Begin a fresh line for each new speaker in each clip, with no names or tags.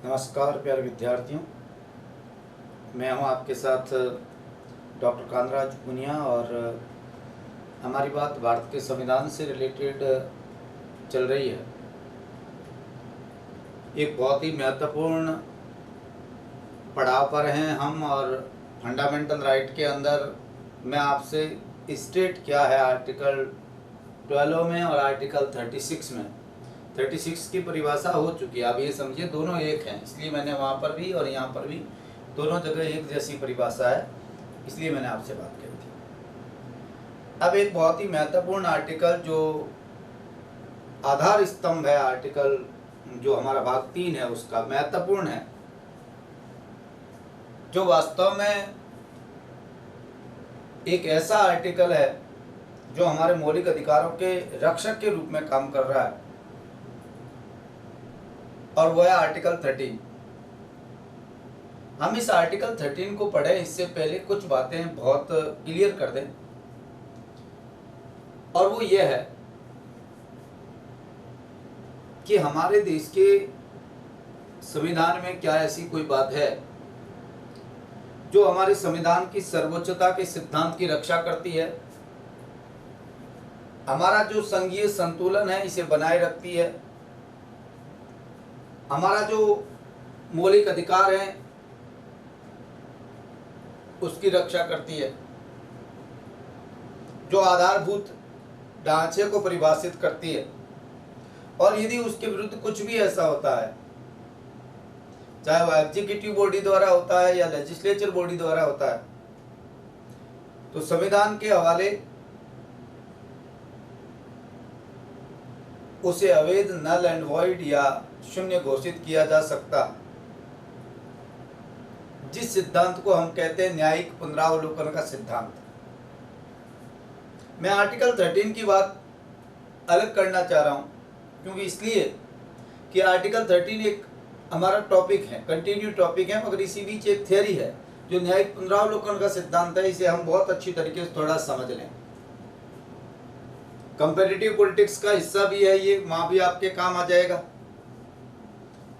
नमस्कार प्यारे विद्यार्थियों, मैं हूं आपके साथ डॉक्टर कांतराज पुनिया और हमारी बात भारत के संविधान से रिलेटेड चल रही है। एक बहुत ही महत्वपूर्ण पड़ाव पर हैं हम और फंडामेंटल राइट के अंदर मैं आपसे स्टेट क्या है आर्टिकल 12 में और आर्टिकल 36 में। 36 की परिभाषा हो चुकी है, आप ये समझिए दोनों एक हैं, इसलिए मैंने वहाँ पर भी और यहाँ पर भी दोनों जगह एक जैसी परिभाषा है, इसलिए मैंने आपसे बात करी थी। अब एक बहुत ही महत्वपूर्ण आर्टिकल जो आधार स्तंभ है, आर्टिकल जो हमारा भाग 3 है उसका महत्वपूर्ण है, जो वास्तव में एक ऐसा आर्टिकल है जो हमारे मौलिक अधिकारों के रक्षक के रूप में काम कर रहा है, और वो है आर्टिकल 13। हम इस आर्टिकल 13 को पढ़ें इससे पहले कुछ बातें बहुत क्लियर कर दें, और वो ये है कि हमारे देश के संविधान में क्या ऐसी कोई बात है जो हमारे संविधान की सर्वोच्चता के सिद्धांत की रक्षा करती है, हमारा जो संघीय संतुलन है इसे बनाए रखती है, हमारा जो मौलिक अधिकार है उसकी रक्षा करती है, जो आधारभूत ढांचे को परिभाषित करती है, और यदि उसके विरुद्ध कुछ भी ऐसा होता है, चाहे वह एग्जीक्यूटिव बॉडी द्वारा होता है या लेजिस्लेचर बॉडी द्वारा होता है, तो संविधान के हवाले उसे अवैध, नल एंड वॉइड या शून्य घोषित किया जा सकता, जिस सिद्धांत को हम कहते हैं न्यायिक पुनरावलोकन का सिद्धांत। मैं आर्टिकल 13 की बात अलग करना चाह रहा हूं, क्योंकि इसलिए कि आर्टिकल 13 एक हमारा टॉपिक है, कंटिन्यू टॉपिक है, मगर इसी बीच एक थियरी है जो न्यायिक पुनरावलोकन का सिद्धांत है, इसे हम बहुत अच्छी तरीके से थोड़ा समझ लें। कंपैरेटिव पॉलिटिक्स का हिस्सा भी है ये, वहां भी आपके काम आ जाएगा,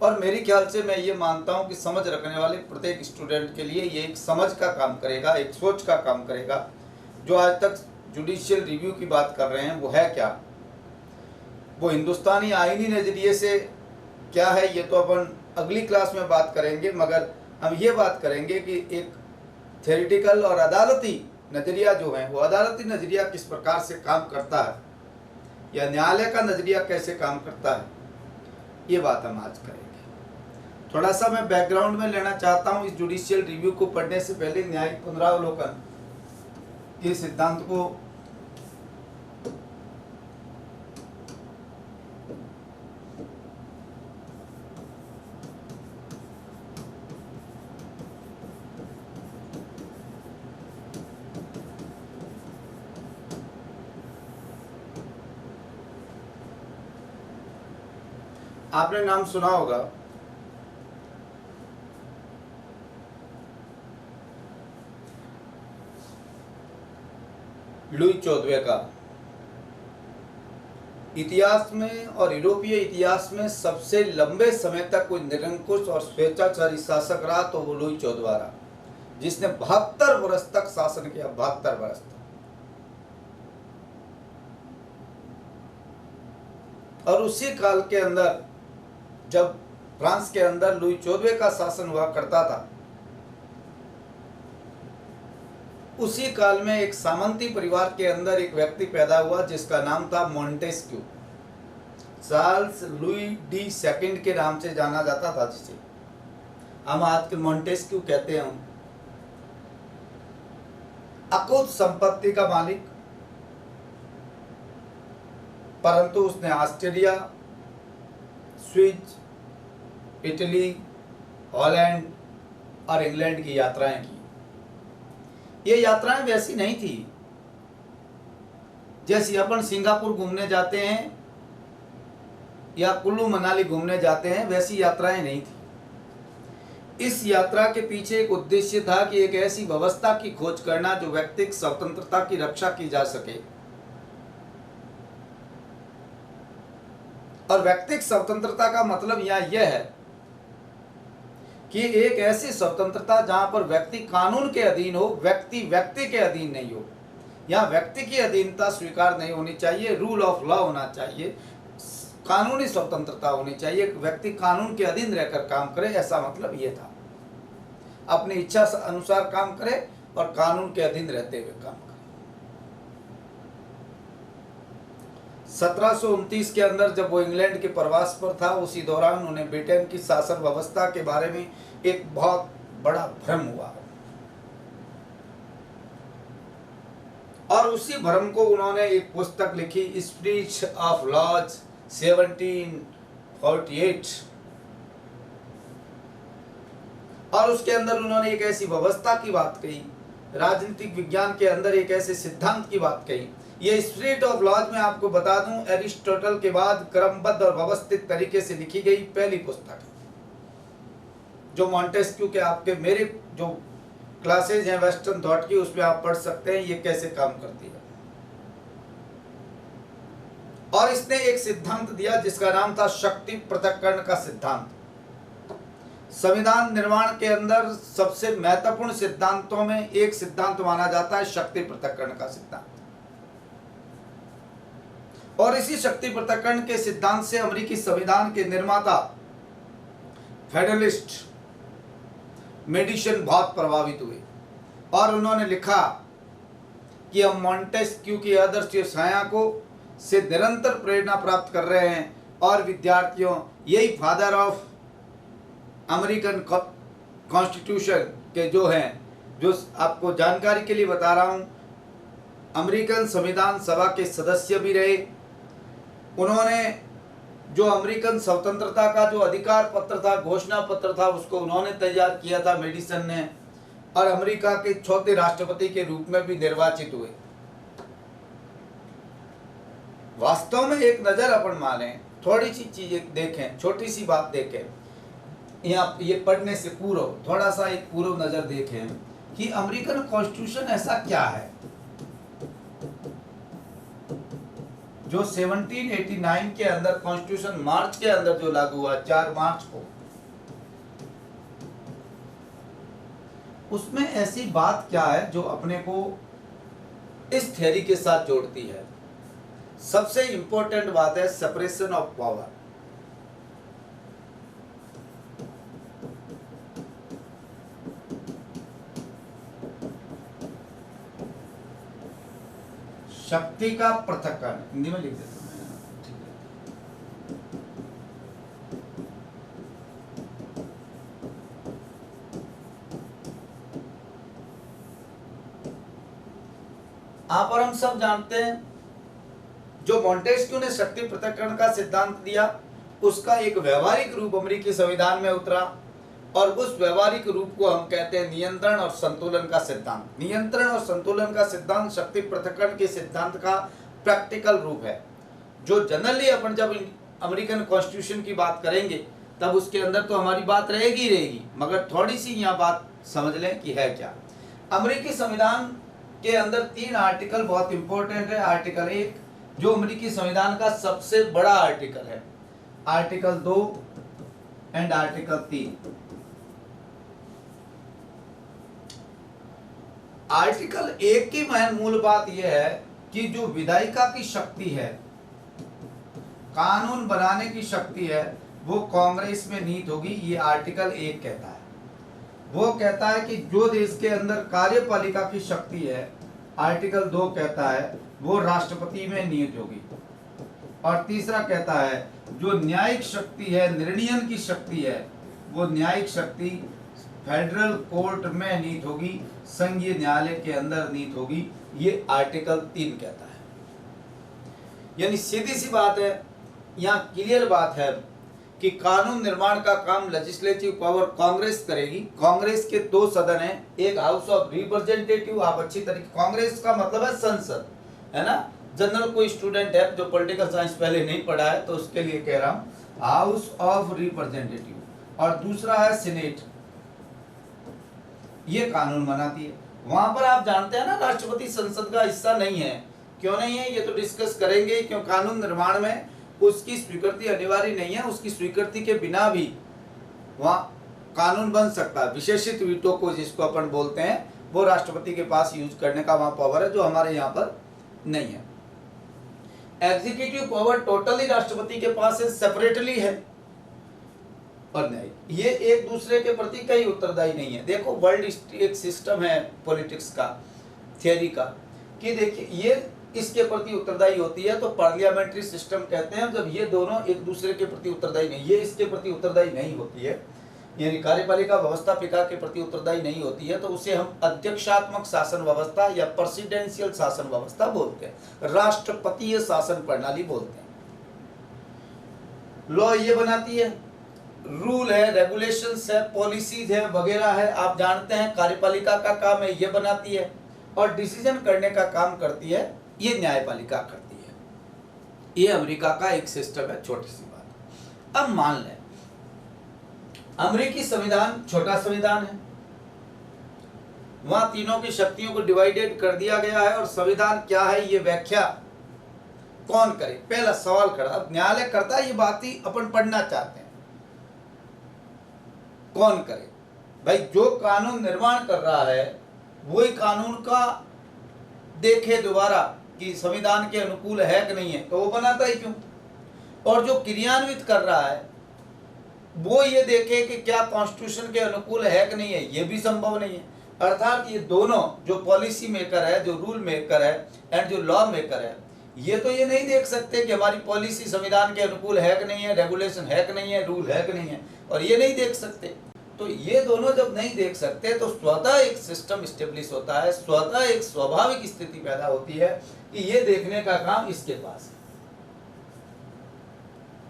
और मेरे ख्याल से मैं ये मानता हूं कि समझ रखने वाले प्रत्येक स्टूडेंट के लिए ये एक समझ का काम करेगा, एक सोच का काम करेगा। जो आज तक जुडिशियल रिव्यू की बात कर रहे हैं वो है क्या, वो हिंदुस्तानी आईनी नज़रिए से क्या है, ये तो अपन अगली क्लास में बात करेंगे, मगर हम ये बात करेंगे कि एक थ्योरेटिकल और अदालती नज़रिया जो है वो अदालती नज़रिया किस प्रकार से काम करता है, या न्यायालय का नज़रिया कैसे काम करता है, ये बात हम आज करेंगे। थोड़ा सा मैं बैकग्राउंड में लेना चाहता हूँ इस जुडिशियल रिव्यू को पढ़ने से पहले, न्यायिक पुनरावलोकन के सिद्धांत को आपने नाम सुना होगा लुई 14 का। इतिहास में और यूरोपीय इतिहास में सबसे लंबे समय तक कोई निरंकुश और स्वेच्छाचारी शासक रहा तो वो लुई 14 रहा, जिसने 72 वर्ष तक शासन किया, 72 वर्ष तक। और उसी काल के अंदर जब फ्रांस के अंदर लुई 14 का शासन हुआ करता था, उसी काल में एक सामंती परिवार के अंदर एक व्यक्ति पैदा हुआ जिसका नाम था Montesquieu. Charles Louis D second के नाम से जाना जाता था, जिसे हम आज के मोंटेस्क्यू कहते हैं। अकुत संपत्ति का मालिक, परंतु उसने ऑस्ट्रेलिया, स्विस, इटली, हॉलैंड और इंग्लैंड की यात्राएं की। ये यात्राएं वैसी नहीं थी जैसी अपन सिंगापुर घूमने जाते हैं या कुल्लू मनाली घूमने जाते हैं, वैसी यात्राएं नहीं थी। इस यात्रा के पीछे एक उद्देश्य था कि एक ऐसी व्यवस्था की खोज करना जो व्यक्तिगत स्वतंत्रता की रक्षा की जा सके, और व्यक्तिगत स्वतंत्रता का मतलब यहाँ यह है कि एक ऐसी स्वतंत्रता जहां पर व्यक्ति कानून के अधीन हो, व्यक्ति व्यक्ति के अधीन नहीं हो। यहाँ व्यक्ति की अधीनता स्वीकार नहीं होनी चाहिए, रूल ऑफ लॉ होना चाहिए, कानूनी स्वतंत्रता होनी चाहिए, व्यक्ति कानून के अधीन रहकर काम करे, ऐसा मतलब ये था। अपनी इच्छा अनुसार काम करे और कानून के अधीन रहते हुए काम करे। 1729 के अंदर जब वो इंग्लैंड के प्रवास पर था, उसी दौरान उन्हें ब्रिटेन की शासन व्यवस्था के बारे में एक बहुत बड़ा भ्रम हुआ और उसी भ्रम को उन्होंने एक पुस्तक लिखी, स्पीच ऑफ लॉज 1748, और उसके अंदर उन्होंने एक ऐसी व्यवस्था की बात कही, राजनीतिक विज्ञान के अंदर एक ऐसे सिद्धांत की बात कही। ये स्पिरिट ऑफ लॉज में आपको बता दूं, एरिस्टोटल के बाद क्रमबद्ध और व्यवस्थित तरीके से लिखी गई पहली पुस्तक है, जो मॉन्टेस्क्यू के आपके मेरे जो क्लासेज हैं वेस्टर्न थॉट की, उसमें आप पढ़ सकते हैं ये कैसे काम करती है। और इसने एक सिद्धांत दिया जिसका नाम था शक्ति पृथक्करण का सिद्धांत। संविधान निर्माण के अंदर सबसे महत्वपूर्ण सिद्धांतों में एक सिद्धांत माना जाता है शक्ति पृथक्करण का सिद्धांत। और इसी शक्ति पृथक्करण के सिद्धांत से अमेरिकी संविधान के निर्माता फेडरलिस्ट मेडिसन बहुत प्रभावित हुए और उन्होंने लिखा कि हम मॉन्टेस्क्यू की आदर्श छाया को से निरंतर प्रेरणा प्राप्त कर रहे हैं और विद्यार्थियों, यही फादर ऑफ अमेरिकन कॉन्स्टिट्यूशन के जो हैं, जो आपको जानकारी के लिए बता रहा हूं, अमेरिकन संविधान सभा के सदस्य भी रहे। उन्होंने जो अमेरिकन स्वतंत्रता का जो अधिकार पत्र था, घोषणा पत्र था, उसको उन्होंने तैयार किया था मेडिसन ने, और अमेरिका के चौथे राष्ट्रपति के रूप में भी निर्वाचित हुए। वास्तव में एक नजर अपन माने, थोड़ी सी चीजें देखें, छोटी सी बात देखें, यहाँ ये पढ़ने से पूर्व थोड़ा सा एक पूर्व नजर देखें कि अमेरिकन कॉन्स्टिट्यूशन ऐसा क्या है जो 1789 के अंदर कॉन्स्टिट्यूशन मार्च के अंदर जो लागू हुआ 4 मार्च को, उसमें ऐसी बात क्या है जो अपने को इस थ्योरी के साथ जोड़ती है। सबसे इंपॉर्टेंट बात है सेपरेशन ऑफ पावर। शक्ति का पृथक्करण, हिंदी में लिख देता हूं। आप और हम सब जानते हैं जो मॉन्टेस्क्यू ने शक्ति पृथक्करण का सिद्धांत दिया, उसका एक व्यवहारिक रूप अमेरिकी संविधान में उतरा और उस व्यवहारिक रूप को हम कहते हैं नियंत्रण और संतुलन का सिद्धांत। नियंत्रण और संतुलन का सिद्धांत शक्ति पृथक्करण के सिद्धांत का प्रैक्टिकल रूप है, जो जनरली अपन जब अमेरिकन कॉन्स्टिट्यूशन की बात करेंगे तब उसके अंदर तो हमारी बात रहेगी, मगर थोड़ी सी यहाँ बात समझ लें कि है क्या। अमेरिकी संविधान के अंदर 3 आर्टिकल बहुत इंपॉर्टेंट है। आर्टिकल 1 जो अमेरिकी संविधान का सबसे बड़ा आर्टिकल है, आर्टिकल 2 एंड आर्टिकल 3। आर्टिकल 1 की महत्वपूर्ण मूल बात यह है कि जो विधायिका की शक्ति है, कानून बनाने की शक्ति है, वो कांग्रेस में निहित होगी। ये आर्टिकल 1 कहता है। वो कहता है कि जो देश के अंदर कार्यपालिका की शक्ति है, आर्टिकल 2 कहता है वो राष्ट्रपति में निहित होगी। और तीसरा कहता है जो न्यायिक शक्ति है, निर्णयन की शक्ति है, वो न्यायिक शक्ति फेडरल कोर्ट में निहित होगी, संघीय न्यायालय के अंदर निहित होगी। ये आर्टिकल 3 कहता है। यानी सीधी सी बात है, यहाँ क्लियर बात है कि कानून निर्माण का काम लेजिस्लेटिव पावर कांग्रेस करेगी। कांग्रेस के 2 सदन हैं, एक हाउस ऑफ रिप्रेजेंटेटिव, आप अच्छी तरीके, कांग्रेस का मतलब है संसद, है ना। जनरल कोई स्टूडेंट है जो पॉलिटिकल साइंस पहले नहीं पढ़ा है तो उसके लिए कह रहा हूँ, हाउस ऑफ रिप्रेजेंटेटिव, और दूसरा है सीनेट, ये कानून बनाती है। वहां पर आप जानते हैं ना, राष्ट्रपति संसद का हिस्सा नहीं है। क्यों नहीं है ये तो डिस्कस करेंगे, क्यों कानून निर्माण में उसकी स्वीकृति अनिवार्य नहीं है। उसकी स्वीकृति के बिना भी वहाँ कानून बन सकता है। विशेषित वीटो को जिसको अपन बोलते हैं, वो राष्ट्रपति के पास यूज करने का वहां पावर है, जो हमारे यहाँ पर नहीं है। एग्जीक्यूटिव पावर टोटली राष्ट्रपति के पास है, सेपरेटली है, और नहीं, ये एक दूसरे के प्रति कई उत्तरदायी नहीं है। देखो वर्ल्ड एक सिस्टम है पॉलिटिक्स का, थियरी का, कि देखिए ये इसके प्रति उत्तरदायी होती है तो पार्लियामेंट्री सिस्टम कहते हैं। जब ये दोनों एक दूसरे के प्रति उत्तरदायी नहीं, ये इसके प्रति उत्तरदायी नहीं होती है, यानी कार्यपालिका व्यवस्थापिका के प्रति उत्तरदायी नहीं होती है, तो उसे हम अध्यक्षात्मक शासन व्यवस्था या प्रेसिडेंशियल शासन व्यवस्था बोलते हैं, राष्ट्रपतीय शासन प्रणाली बोलते हैं। लॉ ये बनाती है, रूल है, रेगुलेशंस है, पॉलिसीज है, वगैरह है, आप जानते हैं। कार्यपालिका का काम है, ये बनाती है, और डिसीजन करने का काम करती है, ये न्यायपालिका करती है। ये अमेरिका का एक सिस्टम है। छोटी सी बात, अब मान लें अमेरिकी संविधान छोटा संविधान है, वहां तीनों की शक्तियों को डिवाइडेड कर दिया गया है, और संविधान क्या है ये व्याख्या कौन करे? पहला सवाल खड़ा, अब न्यायालय करता है, ये बात ही अपन पढ़ना चाहते हैं, कौन करे? भाई जो कानून निर्माण कर रहा है वही कानून का देखे दोबारा कि संविधान के अनुकूल है कि नहीं है, तो वो बनाता ही क्यों? और जो क्रियान्वित कर रहा है वो ये देखे कि क्या कॉन्स्टिट्यूशन के अनुकूल है कि नहीं है, ये भी संभव नहीं है। अर्थात ये दोनों, जो पॉलिसी मेकर है, जो रूल मेकर है एंड जो लॉ मेकर है, ये तो ये नहीं देख सकते कि हमारी पॉलिसी संविधान के अनुकूल है कि नहीं है, रेगुलेशन है कि नहीं है, रूल है कि नहीं है, और ये नहीं देख सकते। तो ये दोनों जब नहीं देख सकते तो स्वतः एक सिस्टम स्टेब्लिश होता है, स्वतः एक स्वाभाविक स्थिति पैदा होती है कि ये देखने का काम इसके पास है।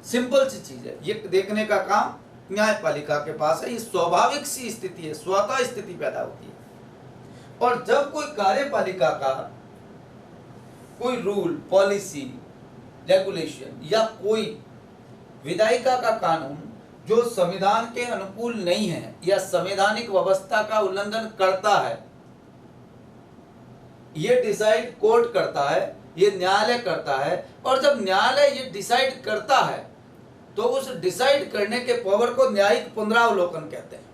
सिंपल सी चीज है, ये देखने का काम न्यायपालिका के पास है। ये स्वाभाविक सी स्थिति है, स्वतः स्थिति पैदा होती है। और जब कोई कार्यपालिका का कोई रूल, पॉलिसी, रेगुलेशन या कोई विधायिका का कानून जो संविधान के अनुकूल नहीं है या संवैधानिक व्यवस्था का उल्लंघन करता है, ये डिसाइड कोर्ट करता है, ये न्यायालय करता है। और जब न्यायालय ये डिसाइड करता है तो उस डिसाइड करने के पावर को न्यायिक पुनरावलोकन कहते हैं।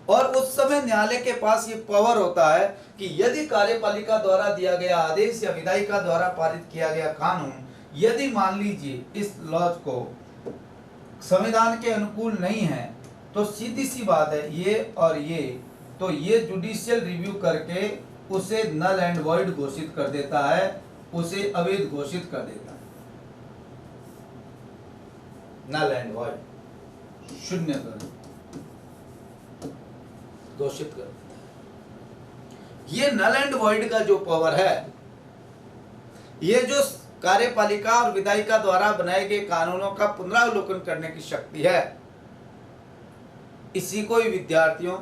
और उस समय न्यायालय के पास ये पावर होता है कि यदि कार्यपालिका द्वारा दिया गया आदेश या विधायिका द्वारा पारित किया गया कानून, यदि मान लीजिए इस लॉज को संविधान के अनुकूल नहीं है, तो सीधी सी बात है ये और ये, तो ये जुडिशियल रिव्यू करके उसे नल एंड वॉइड घोषित कर देता है, उसे अवैध घोषित कर देता है। नल एंड वॉइड, शून्य कर घोषित कर देता है। ये नल एंड वॉइड का जो पावर है, ये जो कार्यपालिका और विधायिका द्वारा बनाए गए कानूनों का पुनरावलोकन करने की शक्ति है, इसी को ही विद्यार्थियों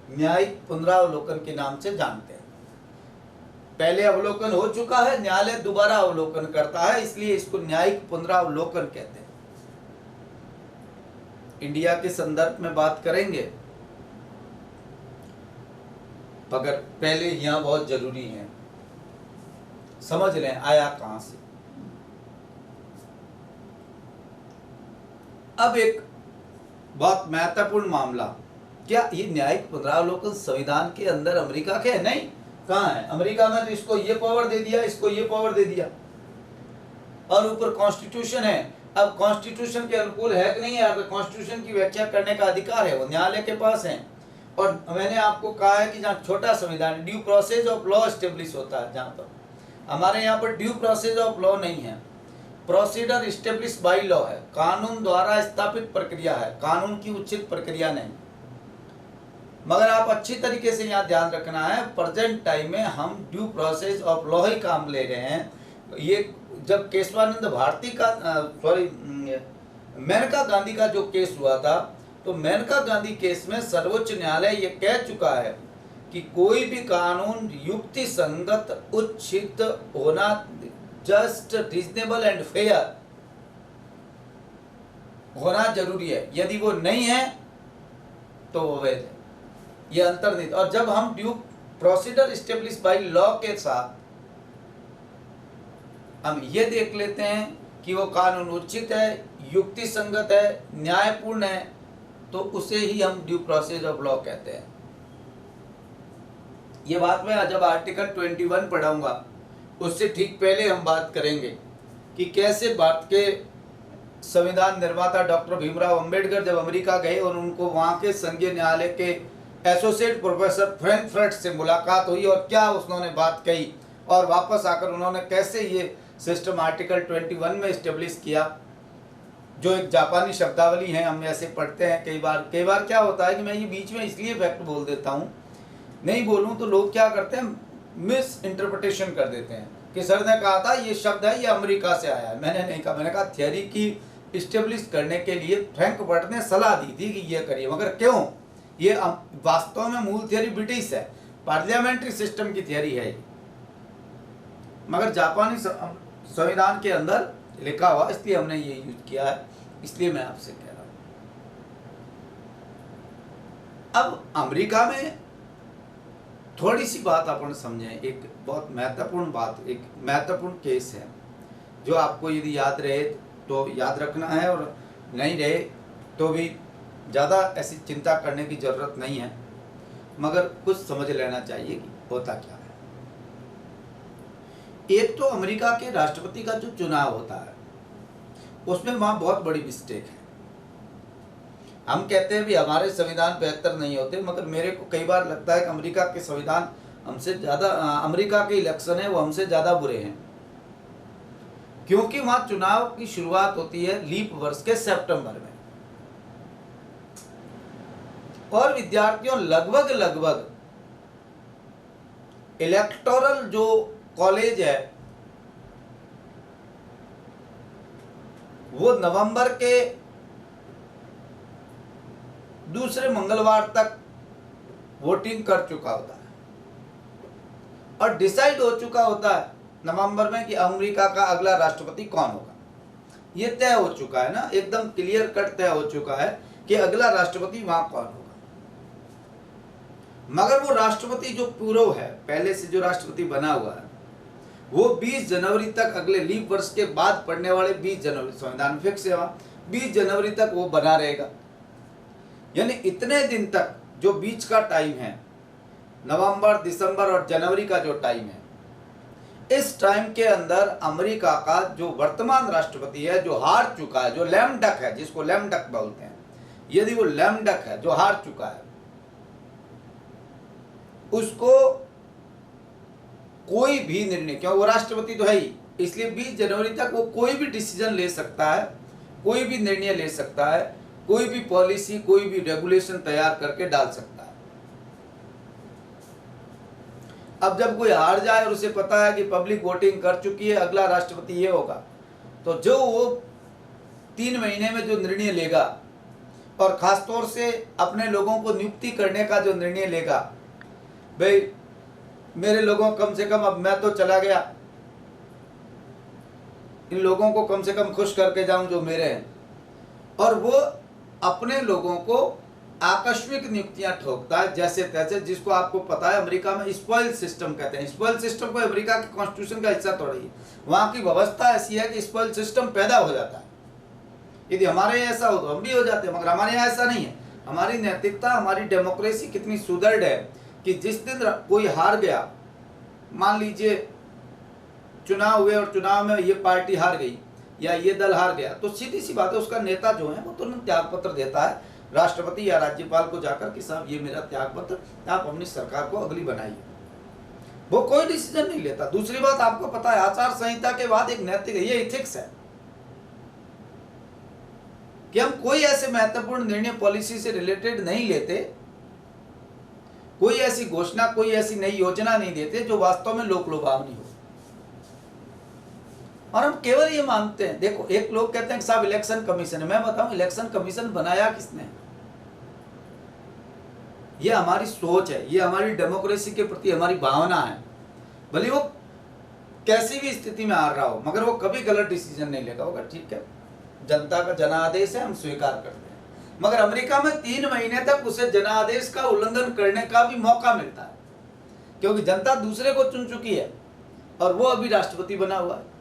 न्यायिक पुनरावलोकन के नाम से जानते हैं। पहले अवलोकन हो चुका है, न्यायालय दोबारा अवलोकन करता है, इसलिए इसको न्यायिक पुनरावलोकन कहते हैं। इंडिया के संदर्भ में बात करेंगे, मगर पहले यहां बहुत जरूरी है, समझ लें आया कहां से। अब एक बहुत महत्वपूर्ण मामला, क्या ये न्यायिक पुनरावलोकन संविधान के अंदर अमेरिका के है? नहीं, कहां है? अमेरिका में तो इसको ये पावर दे दिया, इसको ये पावर दे दिया, और ऊपर कॉन्स्टिट्यूशन है। अब कॉन्स्टिट्यूशन के अनुकूल है कि नहीं है, अगर कॉन्स्टिट्यूशन की व्याख्या करने का अधिकार है वो न्यायालय के पास है। और मैंने आपको कहा है कि जहाँ छोटा संविधान, due process of law establish होता है, जहाँ पर हमारे यहाँ पर ड्यू प्रोसेस ऑफ लॉ नहीं है, प्रोसीडर एस्टेब्लिश बाय लॉ है, कानून द्वारा स्थापित प्रक्रिया है, कानून की उचित प्रक्रिया नहीं। मगर आप अच्छी तरीके से यहाँ ध्यान रखना है, प्रेजेंट टाइम में हम ड्यू प्रोसेस ऑफ लॉ ही काम ले रहे हैं। ये जब केशवानंद भारती का मेनका गांधी का जो केस हुआ था, तो मेनका गांधी केस में सर्वोच्च न्यायालय ये कह चुका है कि कोई भी कानून युक्ति संगत, उचित होना, जस्ट, रीजनेबल एंड फेयर होना जरूरी है। यदि वो नहीं है तो वो वैध है, ये अंतर्निहित। और जब हम due procedure establish by law के साथ हम ये देख लेते हैं कि वो कानून उचित है, युक्ति संगत है, न्यायपूर्ण है, तो उसे ही हम ड्यू प्रोसेस ऑफ लॉ कहते हैं। ये बात मैं जब आर्टिकल 21 पढ़ाऊंगा उससे ठीक पहले हम बात करेंगे कि कैसे भारत के संविधान निर्माता डॉक्टर भीमराव अंबेडकर जब अमेरिका गए और उनको वहाँ के संघीय न्यायालय के एसोसिएट प्रोफेसर फ्रैंकफर्ट से मुलाकात हुई और क्या उन्होंने बात कही और वापस आकर उन्होंने कैसे ये सिस्टम आर्टिकल 21 में इस्टेब्लिश किया। जो एक जापानी शब्दावली है, हम ऐसे पढ़ते हैं कई बार क्या होता है कि मैं ये बीच में इसलिए फैक्ट बोल देता हूँ, नहीं बोलूँ तो लोग क्या करते हैं, मिस इंटरप्रिटेशन कर देते हैं कि सर ने कहा था ये शब्द है ये अमेरिका से आया है। मैंने नहीं कहा, मैंने कहा थ्योरी की इस्टेब्लिश करने के लिए फ्रैंकफर्ट ने सलाह दी थी कि ये करिए, मगर क्यों, ये वास्तव में मूल थ्योरी ब्रिटिश है, पार्लियामेंट्री सिस्टम की थ्योरी है, मगर जापानी संविधान के अंदर लिखा हुआ, इसलिए हमने ये यूज किया है, इसलिए मैं आपसे कह रहा हूं। अब अमेरिका में थोड़ी सी बात अपन समझें, एक बहुत महत्वपूर्ण बात, एक महत्वपूर्ण केस है जो आपको यदि याद रहे तो याद रखना है और नहीं रहे तो भी ज़्यादा ऐसी चिंता करने की ज़रूरत नहीं है, मगर कुछ समझ लेना चाहिए कि होता क्या है। एक तो अमेरिका के राष्ट्रपति का जो चुनाव होता है उसमें वहाँ बहुत बड़ी मिस्टेक है। हम कहते हैं भी हमारे संविधान बेहतर नहीं होते, मगर मेरे को कई बार लगता है कि अमेरिका के संविधान हमसे ज़्यादा, अमेरिका के इलेक्शन है वो हमसे ज़्यादा बुरे हैं, क्योंकि वहाँ चुनाव की शुरुआत होती है लीप वर्ष के सितंबर में और विद्यार्थियों लगभग इलेक्टोरल जो कॉलेज है वो नवंबर के दूसरे मंगलवार तक वोटिंग कर चुका होता है और डिसाइड हो चुका होता है नवंबर में कि अमेरिका का अगला राष्ट्रपति कौन होगा। ये तय हो चुका है ना, एकदम क्लियर कट तय हो चुका है कि अगला राष्ट्रपति वहां कौन होगा। मगर वो राष्ट्रपति जो पूर्व है, पहले से जो राष्ट्रपति बना हुआ है, वो 20 जनवरी तक, अगले लीप वर्ष के बाद पड़ने वाले 20 जनवरी, संविधान फिक्स है वहाँ, 20 जनवरी तक वो बना रहेगा। यानी इतने दिन तक जो बीच का टाइम है, नवंबर, दिसंबर और जनवरी का जो टाइम है, इस टाइम के अंदर अमेरिका का जो वर्तमान राष्ट्रपति है, जो हार चुका है, जो लैम डक है, जिसको लैम डक बोलते हैं, यदि वो लैम डक है जो हार चुका है, उसको कोई भी निर्णय, क्यों वो राष्ट्रपति तो है ही, इसलिए 20 जनवरी तक वो कोई भी डिसीजन ले सकता है, कोई भी निर्णय ले सकता है, कोई भी पॉलिसी, कोई भी रेगुलेशन तैयार करके डाल सकता है। अब जब कोई हार जाए और उसे पता है कि पब्लिक वोटिंग कर चुकी है, अगला राष्ट्रपति ये होगा, तो जो वो 3 महीने में जो निर्णय लेगा और खासतौर से अपने लोगों को नियुक्ति करने का जो निर्णय लेगा, भाई मेरे लोगों कम से कम, अब मैं तो चला गया, इन लोगों को कम से कम खुश करके जाऊं जो मेरे हैं, और वो अपने लोगों को आकस्मिक नियुक्तियां ठोकता है जैसे तैसे, जिसको आपको पता है अमेरिका में स्पॉइल सिस्टम कहते हैं। स्पॉइल सिस्टम को अमेरिका के कॉन्स्टिट्यूशन का हिस्सा थोड़ी है, वहां की व्यवस्था ऐसी है कि स्पॉइल सिस्टम पैदा हो जाता है। यदि हमारे यहाँ ऐसा हो तो हम भी हो जाते हैं, मगर हमारे यहाँ ऐसा नहीं है। हमारी नैतिकता, हमारी डेमोक्रेसी कितनी सुदृढ़ है कि जिस दिन कोई हार गया, मान लीजिए चुनाव हुए और चुनाव में ये पार्टी हार गई या ये दल हार गया, तो सीधी सी बात है उसका नेता जो है वो तुरंत त्याग पत्र देता है राष्ट्रपति या राज्यपाल को जाकर कि साहब ये मेरा त्याग पत्र, आप अपनी सरकार को अगली बनाइए। वो कोई डिसीजन नहीं लेता। दूसरी बात आपको पता है, आचार संहिता के बाद एक नैतिक, ये इथिक्स है कि हम कोई ऐसे महत्वपूर्ण निर्णय पॉलिसी से रिलेटेड नहीं लेते, कोई ऐसी घोषणा, कोई ऐसी नई योजना नहीं देते जो वास्तव में लोक लुभावनी हो। और हम केवल ये मानते हैं, देखो एक लोग कहते हैं कि साहब इलेक्शन कमीशन है, मैं बताऊं इलेक्शन कमीशन बनाया किसने? ये हमारी सोच है, ये हमारी डेमोक्रेसी के प्रति हमारी भावना है। भले वो कैसी भी स्थिति में हार रहा हो, मगर वो कभी गलत डिसीजन नहीं लेगा, होगा ठीक है, जनता का जनादेश है, हम स्वीकार करते हैं। मगर अमेरिका में 3 महीने तक उसे जनादेश का उल्लंघन करने का भी मौका मिलता है, क्योंकि जनता दूसरे को चुन चुकी है और वो अभी राष्ट्रपति बना हुआ है।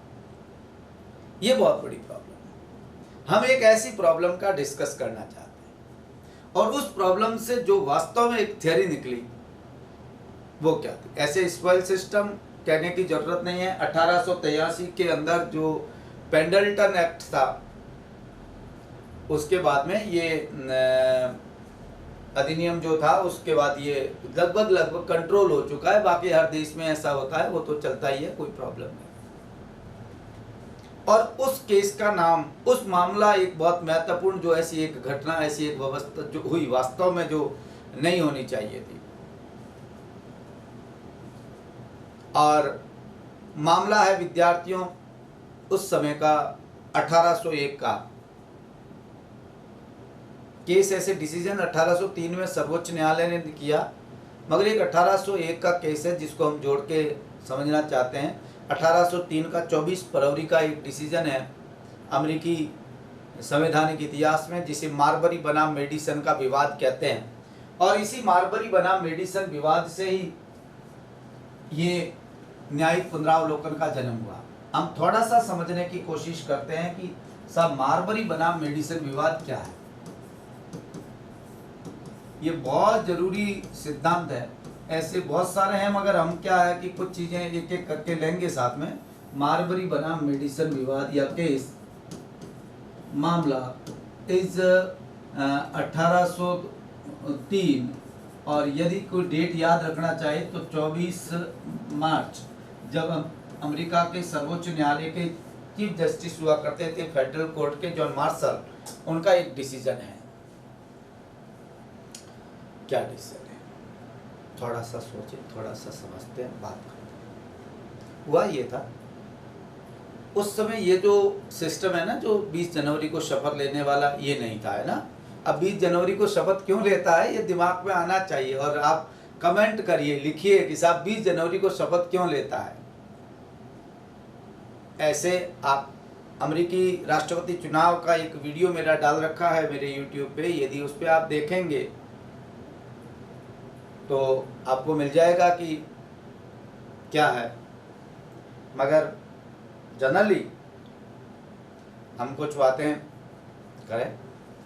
ये बहुत बड़ी प्रॉब्लम है। हम एक ऐसी प्रॉब्लम का डिस्कस करना चाहते हैं और उस प्रॉब्लम से जो वास्तव में एक थ्योरी निकली वो क्या थी। ऐसे स्पॉइल सिस्टम कहने की जरूरत नहीं है। 1883 के अंदर जो पेंडल्टन एक्ट था, उसके बाद में ये अधिनियम जो था, उसके बाद ये लगभग कंट्रोल हो चुका है। बाकी हर देश में ऐसा होता है, वो तो चलता ही है, कोई प्रॉब्लम नहीं। और उस केस का नाम, उस मामला एक बहुत महत्वपूर्ण, जो ऐसी एक घटना, ऐसी एक व्यवस्था जो हुई वास्तव में, जो नहीं होनी चाहिए थी। और मामला है विद्यार्थियों उस समय का 1801 का केस। ऐसे डिसीजन 1803 में सर्वोच्च न्यायालय ने किया, मगर एक 1801 का केस है जिसको हम जोड़ के समझना चाहते हैं। 1803 का 24 फरवरी का एक डिसीजन है अमेरिकी संवैधानिक इतिहास में, जिसे मार्बरी बनाम मेडिसन का विवाद कहते हैं। और इसी मार्बरी बनाम मेडिसन विवाद से ही ये न्यायिक पुनरावलोकन का जन्म हुआ। हम थोड़ा सा समझने की कोशिश करते हैं कि सब मार्बरी बनाम मेडिसन विवाद क्या है। ये बहुत जरूरी सिद्धांत है, ऐसे बहुत सारे हैं, मगर हम क्या है कि कुछ चीजें एक एक करके लेंगे साथ में। मार्बरी बनाम मेडिसन विवाद या केस मामला इज 1803, और यदि कोई डेट याद रखना चाहे तो 24 मार्च, जब अमेरिका के सर्वोच्च न्यायालय के चीफ जस्टिस हुआ करते थे फेडरल कोर्ट के, जॉन मार्शल, उनका एक डिसीजन है। क्या डिसीजन है, थोड़ा सा सोचे, थोड़ा सा समझते हैं, बात करते हैं। हुआ ये था, उस समय ये जो सिस्टम है ना, जो 20 जनवरी को शपथ लेने वाला, ये नहीं था, है ना। अब 20 जनवरी को शपथ क्यों लेता है, ये दिमाग में आना चाहिए। और आप कमेंट करिए, लिखिए कि साहब 20 जनवरी को शपथ क्यों लेता है। ऐसे आप अमेरिकी राष्ट्रपति चुनाव का एक वीडियो मेरा डाल रखा है मेरे यूट्यूब पे, यदि उस पर आप देखेंगे तो आपको मिल जाएगा कि क्या है। मगर जनरली हम कुछ बातें करें,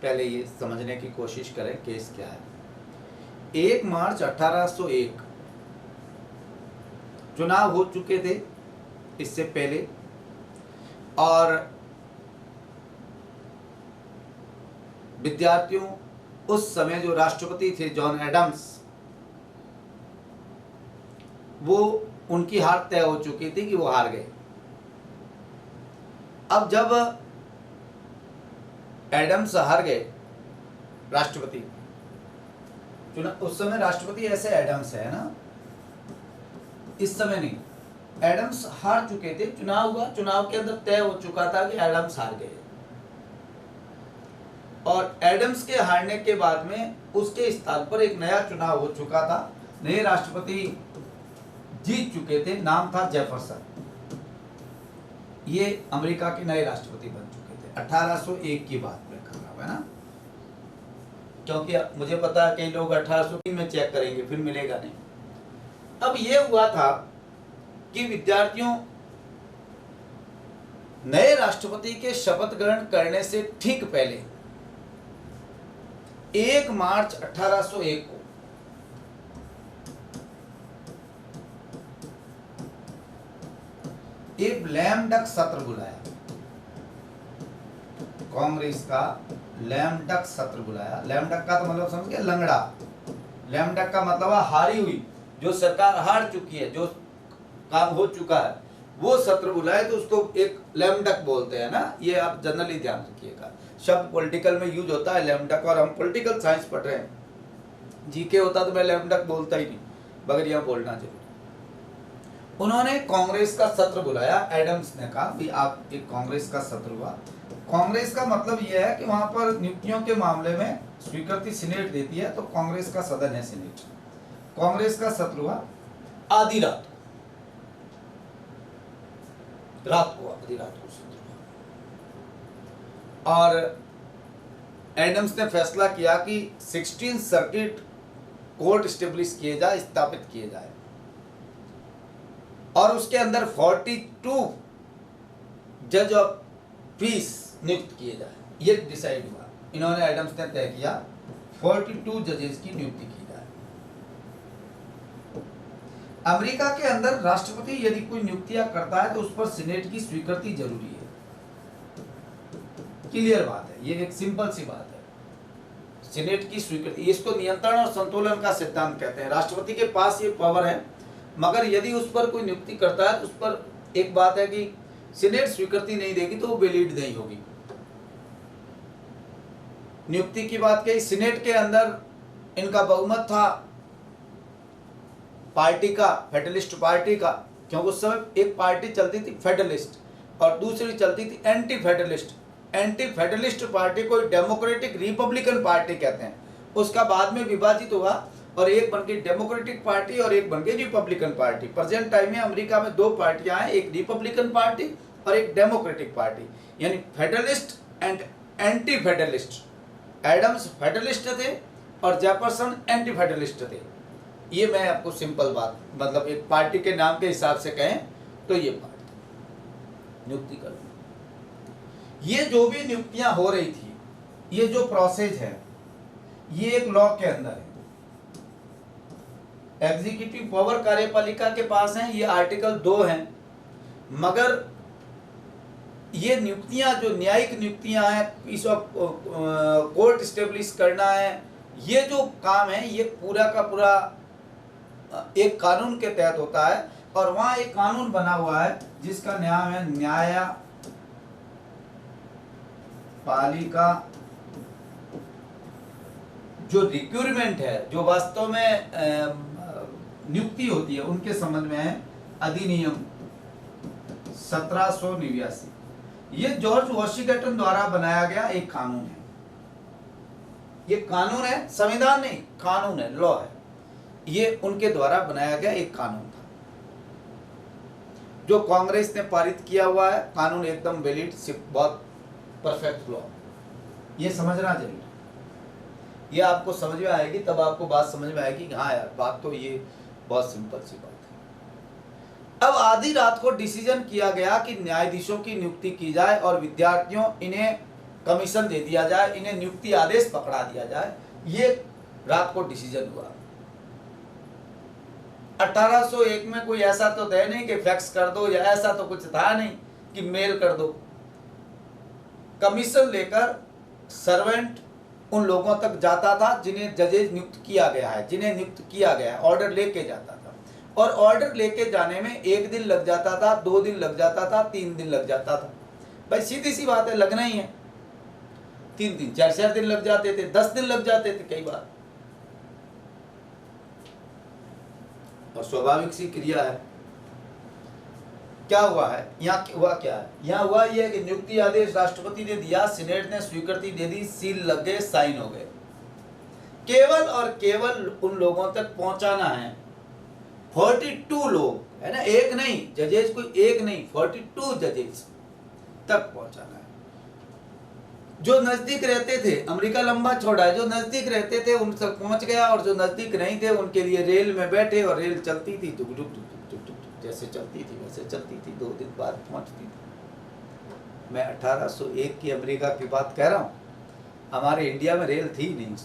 पहले ये समझने की कोशिश करें केस क्या है। 1 मार्च 1801 चुनाव हो चुके थे इससे पहले, और विद्यार्थियों उस समय जो राष्ट्रपति थे जॉन एडम्स, वो उनकी हार तय हो चुकी थी कि वो हार गए। अब जब एडम्स हार गए राष्ट्रपति चुनाव, उस समय राष्ट्रपति ऐसे एडम्स है ना, इस समय नहीं। एडम्स हार चुके थे, चुनाव हुआ, चुनाव के अंदर तय हो चुका था कि एडम्स हार गए। और एडम्स के हारने के बाद में उसके स्थान पर एक नया चुनाव हो चुका था, नए राष्ट्रपति जीत चुके थे, नाम था जेफरसन। ये अमेरिका के नए राष्ट्रपति बन चुके थे। 1801 की बात में कर रहा हूं, है ना, क्योंकि मुझे पता है कई लोग 1803 में चेक करेंगे, फिर मिलेगा नहीं। अब ये हुआ था कि विद्यार्थियों नए राष्ट्रपति के शपथ ग्रहण करने से ठीक पहले 1 मार्च 1801 को एक लैम डक सत्र बुलाया, कांग्रेस का लैम डक सत्र बुलाया। लैम डक का तो मतलब समझ गए, लंगड़ा। लैम डक का मतलब है हारी हुई, जो सरकार हार चुकी है, जो काम हो चुका है, वो सत्र बुलाए तो उसको एक लैम डक बोलते हैं ना। ये आप जनरली ध्यान रखिएगा, शब्द पॉलिटिकल में यूज होता है लैम डक, और हम पॉलिटिकल साइंस पढ़ रहे हैं। जीके होता तो मैं लैम डक बोलता ही नहीं, मगर यह बोलना जरूरी। उन्होंने कांग्रेस का सत्र बुलाया, एडम्स ने कहा भी आप, एक कांग्रेस का सत्र हुआ। कांग्रेस का मतलब यह है कि वहां पर नियुक्तियों के मामले में स्वीकृति सीनेट देती है, तो कांग्रेस का सदन है सीनेट। कांग्रेस का सत्र हुआ आधी रात को आधी रात को सत्र हुआ, और एडम्स ने फैसला किया कि 16 सर्किट कोर्ट स्टेब्लिश किए जाए, स्थापित किए जाए, और उसके अंदर 42 जज ऑफ पीस नियुक्त किए जाए। ये डिसाइड हुआ, इन्होंने एडम्स ने तय किया 42 जजेस की नियुक्ति की जाए। अमेरिका के अंदर राष्ट्रपति यदि कोई नियुक्तियां करता है तो उस पर सीनेट की स्वीकृति जरूरी है। क्लियर बात है, ये एक सिंपल सी बात है। सीनेट की स्वीकृति, इसको नियंत्रण और संतुलन का सिद्धांत कहते हैं। राष्ट्रपति के पास ये पावर है, मगर यदि उस पर कोई नियुक्ति करता है तो उस पर एक बात है कि सीनेट स्वीकृति नहीं देगी तो वो वैलिड नहीं होगी। नियुक्ति की बात कही, सीनेट के अंदर इनका बहुमत था पार्टी का, फेडरलिस्ट पार्टी का, क्योंकि उस समय एक पार्टी चलती थी फेडरलिस्ट और दूसरी चलती थी anti federalist. Anti federalist party को डेमोक्रेटिक रिपब्लिकन पार्टी कहते हैं। उसका बाद में विभाजित हुआ और एक बन गई डेमोक्रेटिक पार्टी और एक बन गई रिपब्लिकन पार्टी। प्रेजेंट टाइम में अमेरिका में दो पार्टियां हैं, एक रिपब्लिकन पार्टी और एक डेमोक्रेटिक पार्टी, यानी federalist and anti federalist. Adams federalist थे और जेफरसन एंटी फेडरलिस्ट थे। ये मैं आपको सिंपल बात, मतलब एक पार्टी के नाम के हिसाब से कहें तो ये पार्टी नियुक्ति कर, ये जो भी नियुक्तियां हो रही थी, ये जो प्रोसेस है, ये एक लॉ के अंदर है। एग्जीक्यूटिव पावर कार्यपालिका के पास है, ये आर्टिकल 2 है, मगर ये नियुक्तियां जो न्यायिक नियुक्तियां हैं, पीस ऑफ कोर्ट स्टेब्लिश करना है, ये जो काम है ये पूरा का पूरा एक कानून के तहत होता है। और वहां एक कानून बना हुआ है जिसका नाम है न्यायपालिका। जो रिक्रूटमेंट है, जो वास्तव में नियुक्ति होती है, उनके संबंध में है अधिनियम 1789। ये जॉर्ज वॉशिंगटन द्वारा बनाया गया एक कानून है। ये कानून है, संविधान नहीं, कानून है, लॉ है। ये उनके द्वारा बनाया गया एक कानून था जो कांग्रेस ने पारित किया हुआ है। कानून एकदम वैलिड, बहुत परफेक्ट लॉ। ये समझना जरूरी है, ये आपको समझ में आएगी तब आपको बात समझ में आएगी। हाँ यार, बात तो ये बहुत सिंपल सी बात है। अब आधी रात को डिसीजन किया गया कि न्यायाधीशों की नियुक्ति की जाए और विद्यार्थियों इन्हें कमीशन दे दिया जाए, इन्हें नियुक्ति आदेश पकड़ा दिया जाए। ये रात को डिसीजन हुआ। 1801 में कोई ऐसा तो है नहीं कि फैक्स कर दो, या ऐसा तो कुछ था नहीं कि मेल कर दो। कमीशन लेकर सर्वेंट उन लोगों तक जाता था जिन्हें जजेज नियुक्त किया गया है, जिन्हें नियुक्त किया गया है, ऑर्डर लेके जाता था। और ऑर्डर लेके जाने में 1 दिन लग जाता था, 2 दिन लग जाता था, 3 दिन लग जाता था। भाई सीधी सी बात है, लगना ही है। 3 दिन, 4 दिन लग जाते थे, 10 दिन लग जाते थे कई बार। और स्वाभाविक सी क्रिया है। क्या हुआ है यहाँ, हुआ क्या है यहाँ? हुआ यह कि नियुक्ति आदेश राष्ट्रपति ने दिया, सीनेट ने स्वीकृति दे दी, सील लग गए, साइन हो गए। केवल और केवल उन लोगों तक पहुंचाना है। 42 लोग है ना, एक नहीं, जजेज कोई एक नहीं, 42 जजेज तक पहुंचाना है। जो नजदीक रहते थे, अमेरिका लंबा छोड़ा है, जो नजदीक रहते थे उन तक पहुंच गया, और जो नजदीक नहीं थे उनके लिए रेल में बैठे, और रेल चलती थी टुक टुक टुक टुक टुक, जैसे चलती थी वैसे चलती थी, 2 दिन बाद पहुंचती थी। मैं 1801 की अमेरिका की बात कह रहा हूँ, हमारे इंडिया में रेल थी नहीं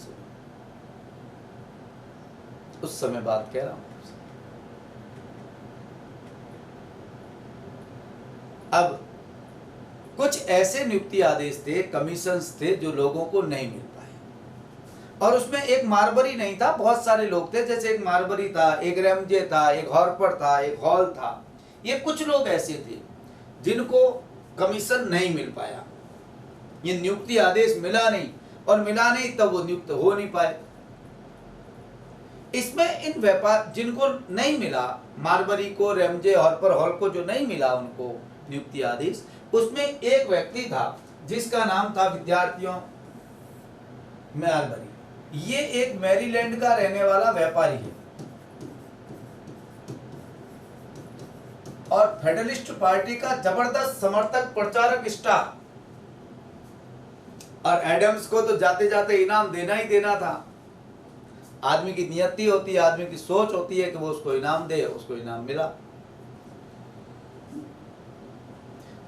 उस समय बात कह रहा हूँ। अब कुछ ऐसे नियुक्ति आदेश थे, कमीशंस थे जो लोगों को नहीं मिल पाए, और उसमें एक मार्बरी नहीं था, बहुत सारे लोग थे। जैसे एक मार्बरी था, एक रैमजे था, एक हॉर्पर था, एक हॉल था। ये कुछ लोग ऐसे थे जिनको कमीशन नहीं मिल पाया, ये नियुक्ति आदेश मिला नहीं, और मिला नहीं तब वो नियुक्त हो नहीं पाए। इसमें इन व्यापार जिनको नहीं मिला, मार्बरी को, रैमजे, हॉर्पर, हॉल को जो नहीं मिला उनको नियुक्ति आदेश, उसमें एक व्यक्ति था जिसका नाम था विद्यार्थियों मार्बरी। ये एक मैरीलैंड का रहने वाला व्यापारी है और फेडरलिस्ट पार्टी का जबरदस्त समर्थक, प्रचारक, स्टार। और एडम्स को तो जाते जाते इनाम देना ही देना था। आदमी की नियति होती है, आदमी की सोच होती है कि वो उसको इनाम दे, उसको इनाम मिला।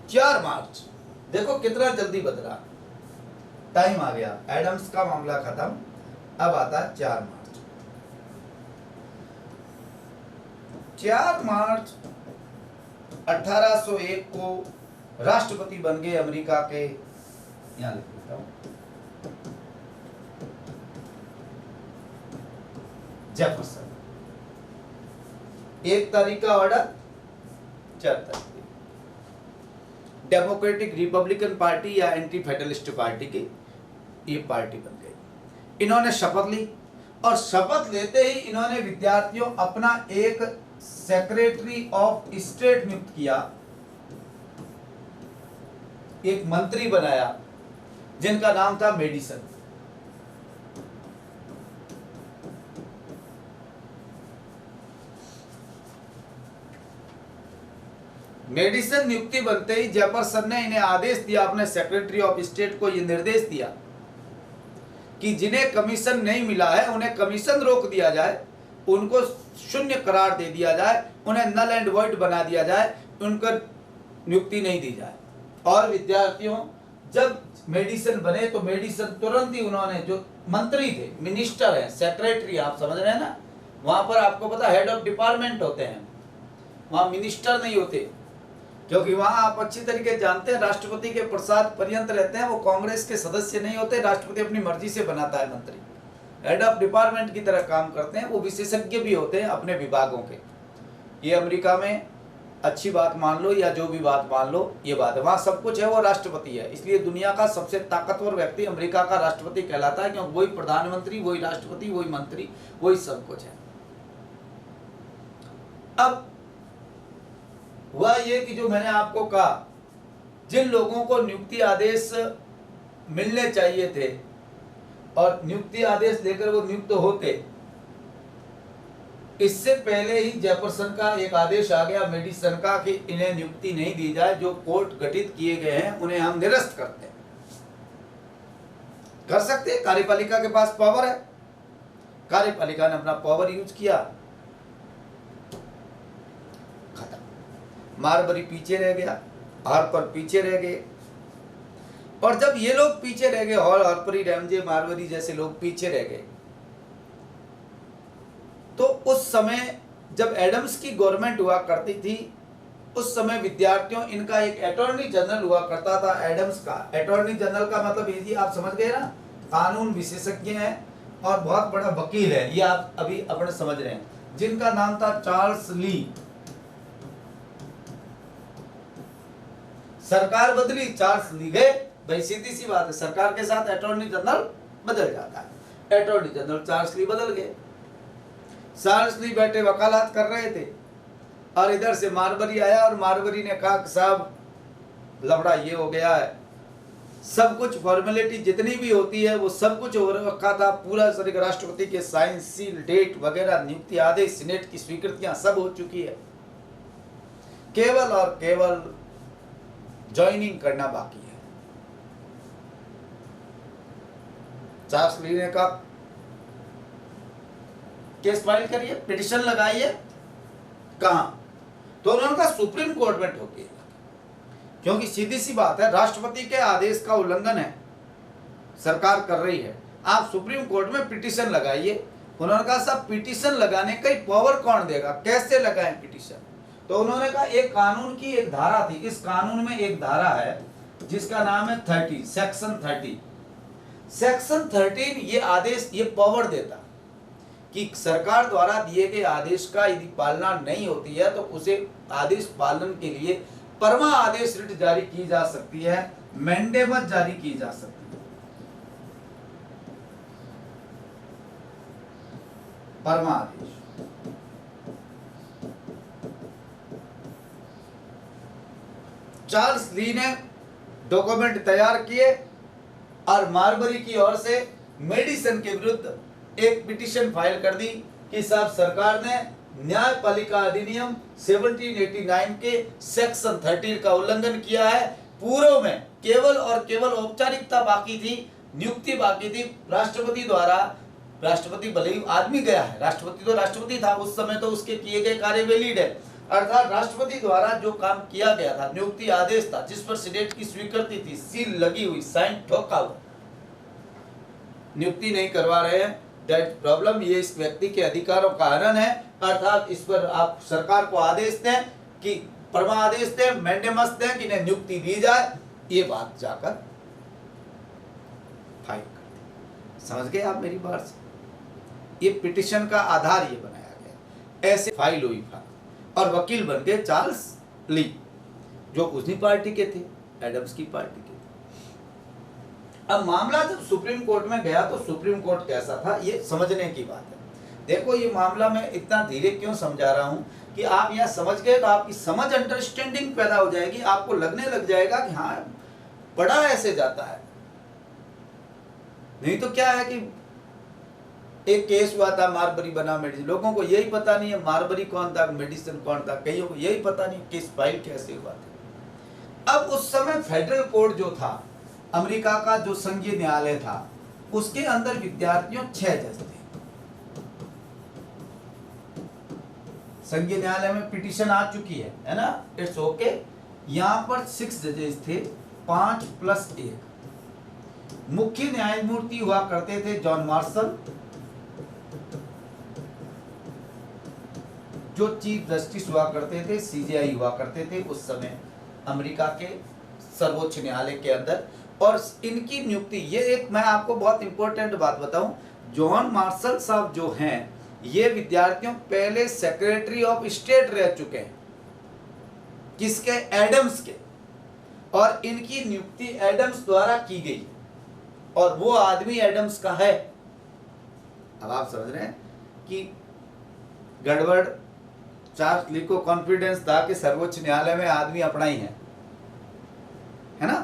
4 मार्च, देखो कितना जल्दी बदला, टाइम आ गया। एडम्स का मामला खत्म, अब आता है 4 मार्च। 4 मार्च 1801 को राष्ट्रपति बन गए अमेरिका के, यहां लिख देता हूं, जेफरसन। 1 तारीख का ऑर्डर, 4 तारीख डेमोक्रेटिक रिपब्लिकन पार्टी या एंटी फेडरलिस्ट पार्टी की ये पार्टी बन गई। इन्होंने शपथ ली और शपथ लेते ही इन्होंने विद्यार्थियों अपना एक सेक्रेटरी ऑफ स्टेट नियुक्त किया, एक मंत्री बनाया जिनका नाम था मेडिसन। मेडिसन नियुक्ति बनते ही जेफरसन ने इन्हें आदेश दिया, अपने सेक्रेटरी ऑफ स्टेट को यह निर्देश दिया कि जिन्हें कमीशन नहीं मिला है उन्हें कमीशन रोक दिया जाए, उनको शून्य करार दे दिया जाए, उन्हें नल एंड वॉइड बना दिया जाए, उनको नियुक्ति नहीं दी जाए। और विद्यार्थियों जब मेडिसन बने तो मेडिसन तुरंत ही उन्होंने, जो मंत्री थे, मिनिस्टर है, सेक्रेटरी, आप समझ रहे हैं ना, वहां पर आपको पता हेड ऑफ डिपार्टमेंट होते हैं, वहां मिनिस्टर नहीं होते, क्योंकि वहां आप अच्छी तरीके जानते हैं राष्ट्रपति के प्रसाद पर्यंत रहते हैं, वो कांग्रेस के सदस्य नहीं होते, राष्ट्रपति अपनी मर्जी से बनाता है मंत्री, हेड ऑफ डिपार्टमेंट की तरह काम करते हैं, वो विशेषज्ञ भी होते हैं अपने विभागों के। ये अमेरिका में अच्छी बात मान लो या जो भी बात मान लो, ये बात है, वहां सब कुछ है, वो राष्ट्रपति है, इसलिए दुनिया का सबसे ताकतवर व्यक्ति अमेरिका का राष्ट्रपति कहलाता है, क्योंकि वही प्रधानमंत्री, वही राष्ट्रपति, वही मंत्री, वही सब कुछ है। अब वह ये कि जो मैंने आपको कहा, जिन लोगों को नियुक्ति आदेश मिलने चाहिए थे और नियुक्ति आदेश देकर वो नियुक्त होते, इससे पहले ही जेफरसन का एक आदेश आ गया मेडिसन का कि इन्हें नियुक्ति नहीं दी जाए, जो कोर्ट गठित किए गए हैं उन्हें हम निरस्त करते हैं। कर सकते हैं, कार्यपालिका के पास पावर है, कार्यपालिका ने अपना पावर यूज किया, खत्म। मारबरी पीछे रह गया, हार्पर पीछे रह गए, और जब ये लोग पीछे रह गए, हार्पर, रैमजे, मारबरी जैसे लोग पीछे रह गए, तो उस समय जब एडम्स की गवर्नमेंट हुआ करती थी, उस समय विद्यार्थियों इनका एक अटॉर्नी जनरल हुआ करता था, एडम्स का। अटॉर्नी जनरल का मतलब ये, आप समझ गए ना, कानून विशेषज्ञ है और बहुत बड़ा वकील है, ये आप अभी अपने समझ रहे हैं, जिनका नाम था चार्ल्स ली। सरकार बदली, चार्ल्स ली गए, भाई सीधी सी बात है, सरकार के साथ अटॉर्नी जनरल बदल जाता है, अटॉर्नी जनरल चार्ल्स ली बदल गए। चार्ल्स ली बैठे वकालत कर रहे थे और इधर से मारबरी आया और मारबरी ने कहा कि साहब लफड़ा ये हो गया है, सब कुछ फॉर्मेलिटी जितनी भी होती है वो सब कुछ हो रखा था, पूरा सर राष्ट्रपति के साइन, सील, डेट वगैरह, नियुक्ति आदेश, सीनेट की स्वीकृतियां सब हो चुकी है, केवल और केवल ज्वाइनिंग करना बाकी है। चार्ल्स ली ने कहा केस फाइल करिए, पिटिशन लगाइए, कहां? तो उन्होंने कहा सुप्रीम कोर्ट में ठोकिए, क्योंकि सीधी सी बात है, राष्ट्रपति के आदेश का उल्लंघन है, सरकार कर रही है, आप सुप्रीम कोर्ट में पिटिशन लगाइए। उन्होंने कहा साहब पिटिशन लगाने का पावर कौन देगा, कैसे लगाएं पिटिशन? तो उन्होंने कहा एक कानून की एक धारा थी, इस कानून में एक धारा है जिसका नाम है 30, सेक्शन 30। सेक्शन 13 ये आदेश, ये पावर देता कि सरकार द्वारा दिए गए आदेश का यदि पालना नहीं होती है तो उसे आदेश पालन के लिए परमा आदेश रिट जारी की जा सकती है, मैंडेमस जारी की जा सकती है, परमा आदेश। चार्ल्स ली ने डॉक्यूमेंट तैयार किए और मारबरी की ओर से मेडिसन के विरुद्ध एक पिटीशन फाइल कर दी कि साहब सरकार ने न्यायपालिका अधिनियम 1789 के सेक्शन 13 का उल्लंघन किया है। पूर्व में केवल और केवल औपचारिकता बाकी थी, नियुक्ति बाकी थी राष्ट्रपति द्वारा। राष्ट्रपति भले ही आदमी गया है, राष्ट्रपति तो राष्ट्रपति था उस समय, तो उसके किए गए कार्य वैलिड है, अर्थात राष्ट्रपति द्वारा जो काम किया गया था, नियुक्ति आदेश था जिस पर सीनेट की स्वीकृति थी, सील लगी हुई, साइन ठोका हुआ, नियुक्ति नहीं करवा रहे हैं, दैट प्रॉब्लम, ये इस व्यक्ति के अधिकारों का हनन है, अर्थात इस पर आप सरकार को आदेश दें कि परमादेश दें, मैंडेमस दें कि इन्हें नियुक्ति दी जाए, ये बात जाकर फाइल कर दी। समझ गए आप मेरी बात से? ये पिटिशन का आधार ये बनाया गया, ऐसे फाइल हुई फाइल, और वकील बन गए चार्ल्स ली, जो उसी पार्टी के थे, एडम्स की पार्टी के थे। अब मामला जब सुप्रीम कोर्ट में गया तो सुप्रीम कोर्ट कैसा था, ये समझने की बात है। देखो ये मामला मैं इतना धीरे क्यों समझा रहा हूं कि आप यहाँ समझ गए तो आपकी समझ, अंडरस्टैंडिंग पैदा हो जाएगी, आपको लगने लग जाएगा कि हाँ बड़ा ऐसे जाता है। नहीं तो क्या है कि एक केस हुआ था मारबरी बना मेडिसिन, लोगों को यही पता नहीं है मारबरी कौन था, मेडिसिन कौन था, कईयों को यही पता नहीं किस फाइल कैसे हुआ था। अब उस समय फेडरल कोर्ट जो था, अमेरिका का जो संघीय न्यायालय था, उसके अंदर विद्यार्थियों 6 जज थे। संघीय न्यायालय में पिटीशन आ चुकी है ना, इट्स ओके। यहाँ पर 6 जजेस थे, 5 + 1। मुख्य न्यायमूर्ति हुआ करते थे जॉन मार्शल, जो चीफ जस्टिस हुआ करते थे, सीजेआई हुआ करते थे उस समय अमेरिका के सर्वोच्च न्यायालय के अंदर। और इनकी नियुक्ति, ये एक मैं आपको बहुत इंपॉर्टेंट बात बताऊं, जॉन मार्शल साहब जो हैं, ये विद्यार्थियों पहले सेक्रेटरी ऑफ स्टेट रह चुके हैं, किसके? एडम्स के। और इनकी नियुक्ति एडम्स द्वारा की गई, और वो आदमी एडम्स का है। अब आप समझ रहे हैं कि गड़बड़। चार्ल्स ली को कॉन्फिडेंस था कि सर्वोच्च न्यायालय में आदमी अपना ही है ना,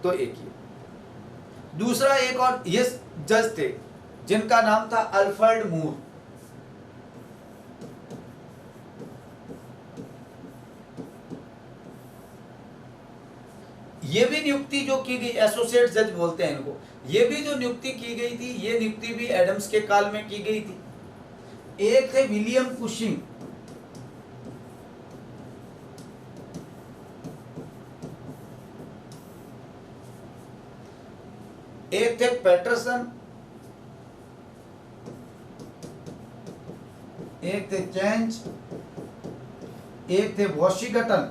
तो एक ही। दूसरा एक और ये जज थे जिनका नाम था अल्फ्रेड मूर। ये भी नियुक्ति जो की गई, एसोसिएट जज बोलते हैं इनको, ये भी जो नियुक्ति की गई थी, ये नियुक्ति भी एडम्स के काल में की गई थी। एक थे विलियम कुशिंग, एक थे पैटरसन, एक थे चेंज, एक थे वॉशिंगटन।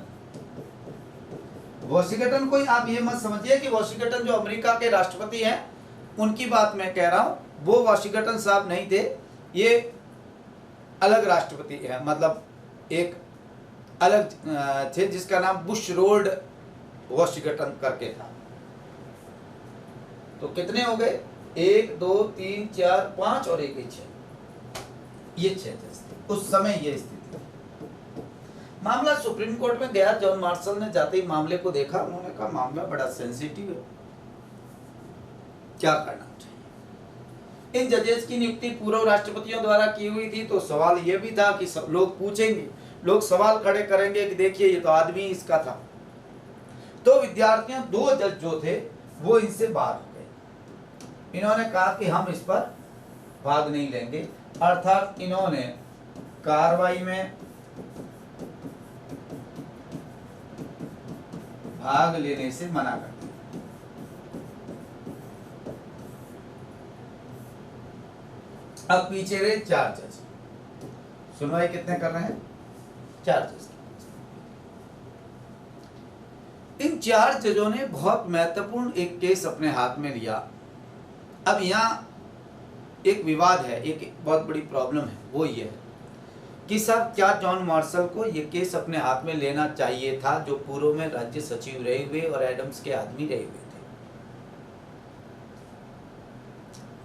वॉशिंगटन को आप ये मत समझिए कि वॉशिंगटन जो अमेरिका के राष्ट्रपति हैं उनकी बात मैं कह रहा हूं, वो वॉशिंगटन साहब नहीं थे, ये अलग राष्ट्रपति है, मतलब एक अलग थे जिसका नाम बुश रोड वॉशिंगटन करके था। तो कितने हो गए? 1 2 3 4 5 और 1 6। ये 6 जज थे उस समय। ये स्थिति थी। मामला सुप्रीम कोर्ट में गया। जॉन मार्शल ने जाते ही मामले को देखा, उन्होंने कहा मामला बड़ा सेंसिटिव है, क्या करना चाहिए। इन जजेस की नियुक्ति पूर्व राष्ट्रपतियों द्वारा की हुई थी, तो सवाल यह भी था कि सब लोग पूछेंगे, लोग सवाल खड़े करेंगे कि देखिए ये तो आदमी इसका था। तो विद्यार्थियों 2 जज जो थे वो इनसे बाहर हो गए। इन्होंने कहा कि हम इस पर भाग नहीं लेंगे, अर्थात इन्होंने कार्रवाई में भाग लेने से मना कर दिया। अब पीछे रहे 4 जज। सुनवाई कितने कर रहे हैं? 4 जज। इन 4 जजों ने बहुत महत्वपूर्ण एक केस अपने हाथ में लिया। अब यहाँ एक विवाद है, एक बहुत बड़ी प्रॉब्लम है, वो ये है कि साहब क्या जॉन मार्शल को ये केस अपने हाथ में लेना चाहिए था, जो पूर्व में राज्य सचिव रहे हुए और एडम्स के आदमी रहे हुए थे।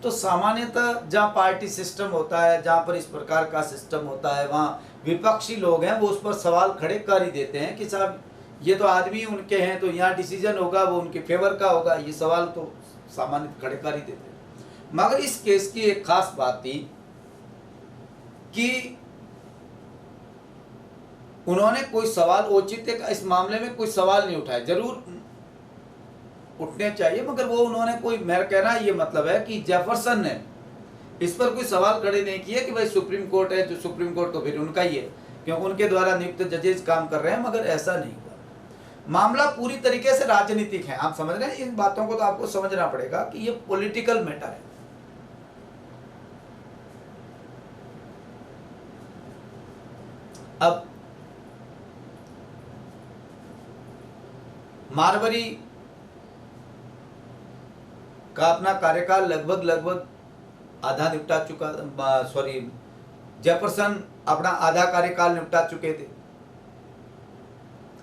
तो सामान्यतः जहाँ पार्टी सिस्टम होता है, जहाँ पर इस प्रकार का सिस्टम होता है, वहाँ विपक्षी लोग हैं वो उस पर सवाल खड़े कर ही देते हैं कि साहब ये तो आदमी उनके हैं, तो यहाँ डिसीजन होगा वो उनके फेवर का होगा, ये सवाल तो सामान्य खड़े कर ही देते हैं। मगर इस केस की एक खास बात थी कि उन्होंने कोई सवाल औचित्य का इस मामले में कोई सवाल नहीं उठाया, जरूर उठने चाहिए, मगर वो उन्होंने कोई, मेरा कहना ये मतलब है कि जेफरसन ने इस पर कोई सवाल खड़े नहीं किए कि भाई सुप्रीम कोर्ट है, जो सुप्रीम कोर्ट तो फिर उनका ही है क्योंकि उनके द्वारा नियुक्त जजेस काम कर रहे हैं, मगर ऐसा नहीं हुआ। मामला पूरी तरीके से राजनीतिक है, आप समझ रहे हैं। इन बातों को तो आपको समझना पड़ेगा कि ये पॉलिटिकल मैटर है। अब मारवारी का अपना कार्यकाल लगभग आधा निपटा चुका, सॉरी जेफरसन अपना आधा कार्यकाल निपटा चुके थे।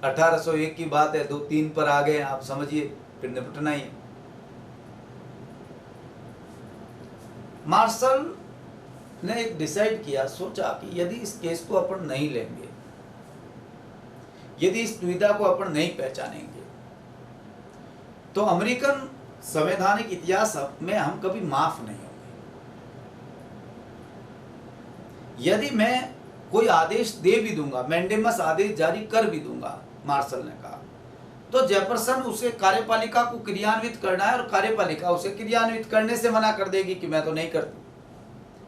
1801 की बात है, 2-3 पर आ गए, आप समझिए फिर निपटना ही है। मार्शल ने एक डिसाइड किया, सोचा कि यदि इस केस को अपन नहीं लेंगे, यदि इस दुविधा को अपन नहीं पहचानेंगे, तो अमेरिकन संवैधानिक इतिहास में हम कभी माफ नहीं होंगे। यदि मैं कोई आदेश दे भी दूंगा, मैंडेमस आदेश जारी कर भी दूंगा, मार्शल ने कहा, तो जेफरसन उसे कार्यपालिका को क्रियान्वित करना है और कार्यपालिका उसे क्रियान्वित करने से मना कर देगी कि मैं तो नहीं करती,